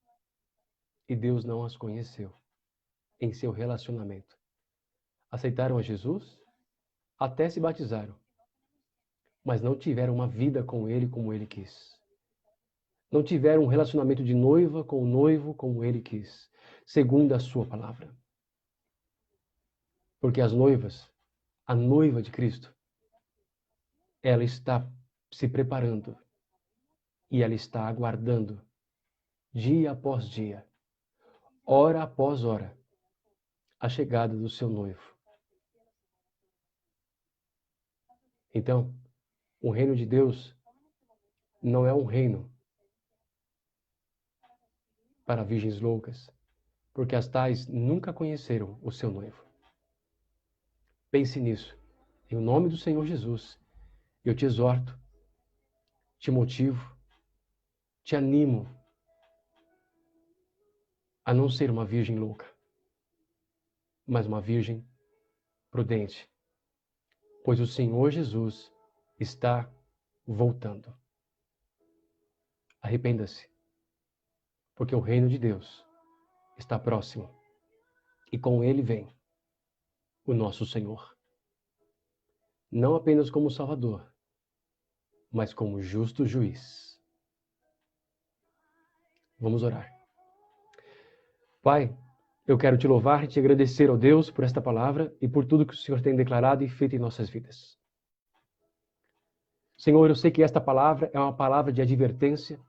E Deus não as conheceu em seu relacionamento. Aceitaram a Jesus, até se batizaram, mas não tiveram uma vida com Ele como Ele quis. Não tiveram um relacionamento de noiva com o noivo como Ele quis, segundo a sua palavra. Porque as noivas, a noiva de Cristo, ela está se preparando e ela está aguardando, dia após dia, hora após hora, a chegada do seu noivo. Então, o reino de Deus não é um reino para virgens loucas, porque as tais nunca conheceram o seu noivo. Pense nisso. Em nome do Senhor Jesus, eu te exorto, te motivo, te animo a não ser uma virgem louca, mas uma virgem prudente, pois o Senhor Jesus está voltando. Arrependa-se, porque o reino de Deus está próximo e com ele vem o nosso Senhor. Não apenas como Salvador, mas como justo juiz. Vamos orar. Pai, eu quero te louvar e te agradecer, ó Deus, por esta palavra e por tudo que o Senhor tem declarado e feito em nossas vidas. Senhor, eu sei que esta palavra é uma palavra de advertência,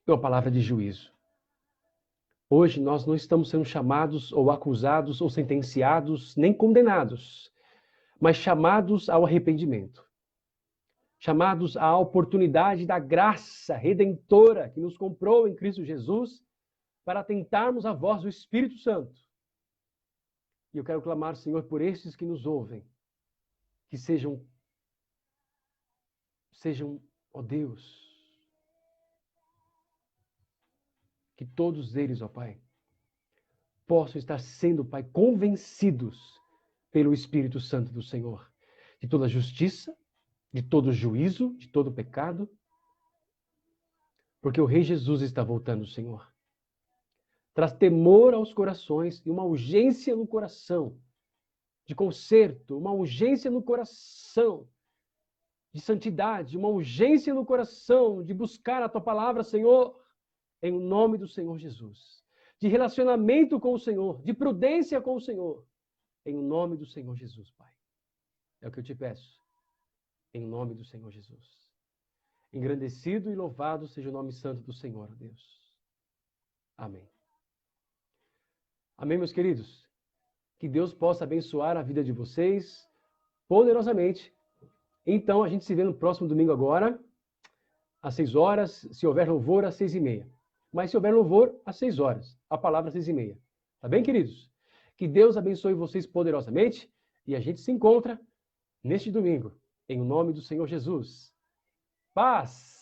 é uma palavra de juízo. Hoje nós não estamos sendo chamados ou acusados ou sentenciados, nem condenados, mas chamados ao arrependimento. Chamados à oportunidade da graça redentora que nos comprou em Cristo Jesus para atentarmos à voz do Espírito Santo. E eu quero clamar, Senhor, por estes que nos ouvem, que sejam, ó Deus, que todos eles, ó Pai, possam estar sendo, Pai, convencidos pelo Espírito Santo do Senhor, de toda justiça, de todo juízo, de todo pecado, porque o Rei Jesus está voltando, Senhor. Traz temor aos corações e uma urgência no coração de conserto, uma urgência no coração de santidade, uma urgência no coração de buscar a Tua palavra, Senhor, em nome do Senhor Jesus. De relacionamento com o Senhor, de prudência com o Senhor, em nome do Senhor Jesus, Pai. É o que eu te peço, em nome do Senhor Jesus. Engrandecido e louvado seja o nome santo do Senhor, Deus. Amém. Amém, meus queridos? Que Deus possa abençoar a vida de vocês poderosamente. Então, a gente se vê no próximo domingo agora, às 6 horas, se houver louvor, às 6h30. Mas se houver louvor, às 6 horas. A palavra às 6h30. Tá bem, queridos? Que Deus abençoe vocês poderosamente e a gente se encontra neste domingo. Em nome do Senhor Jesus. Paz!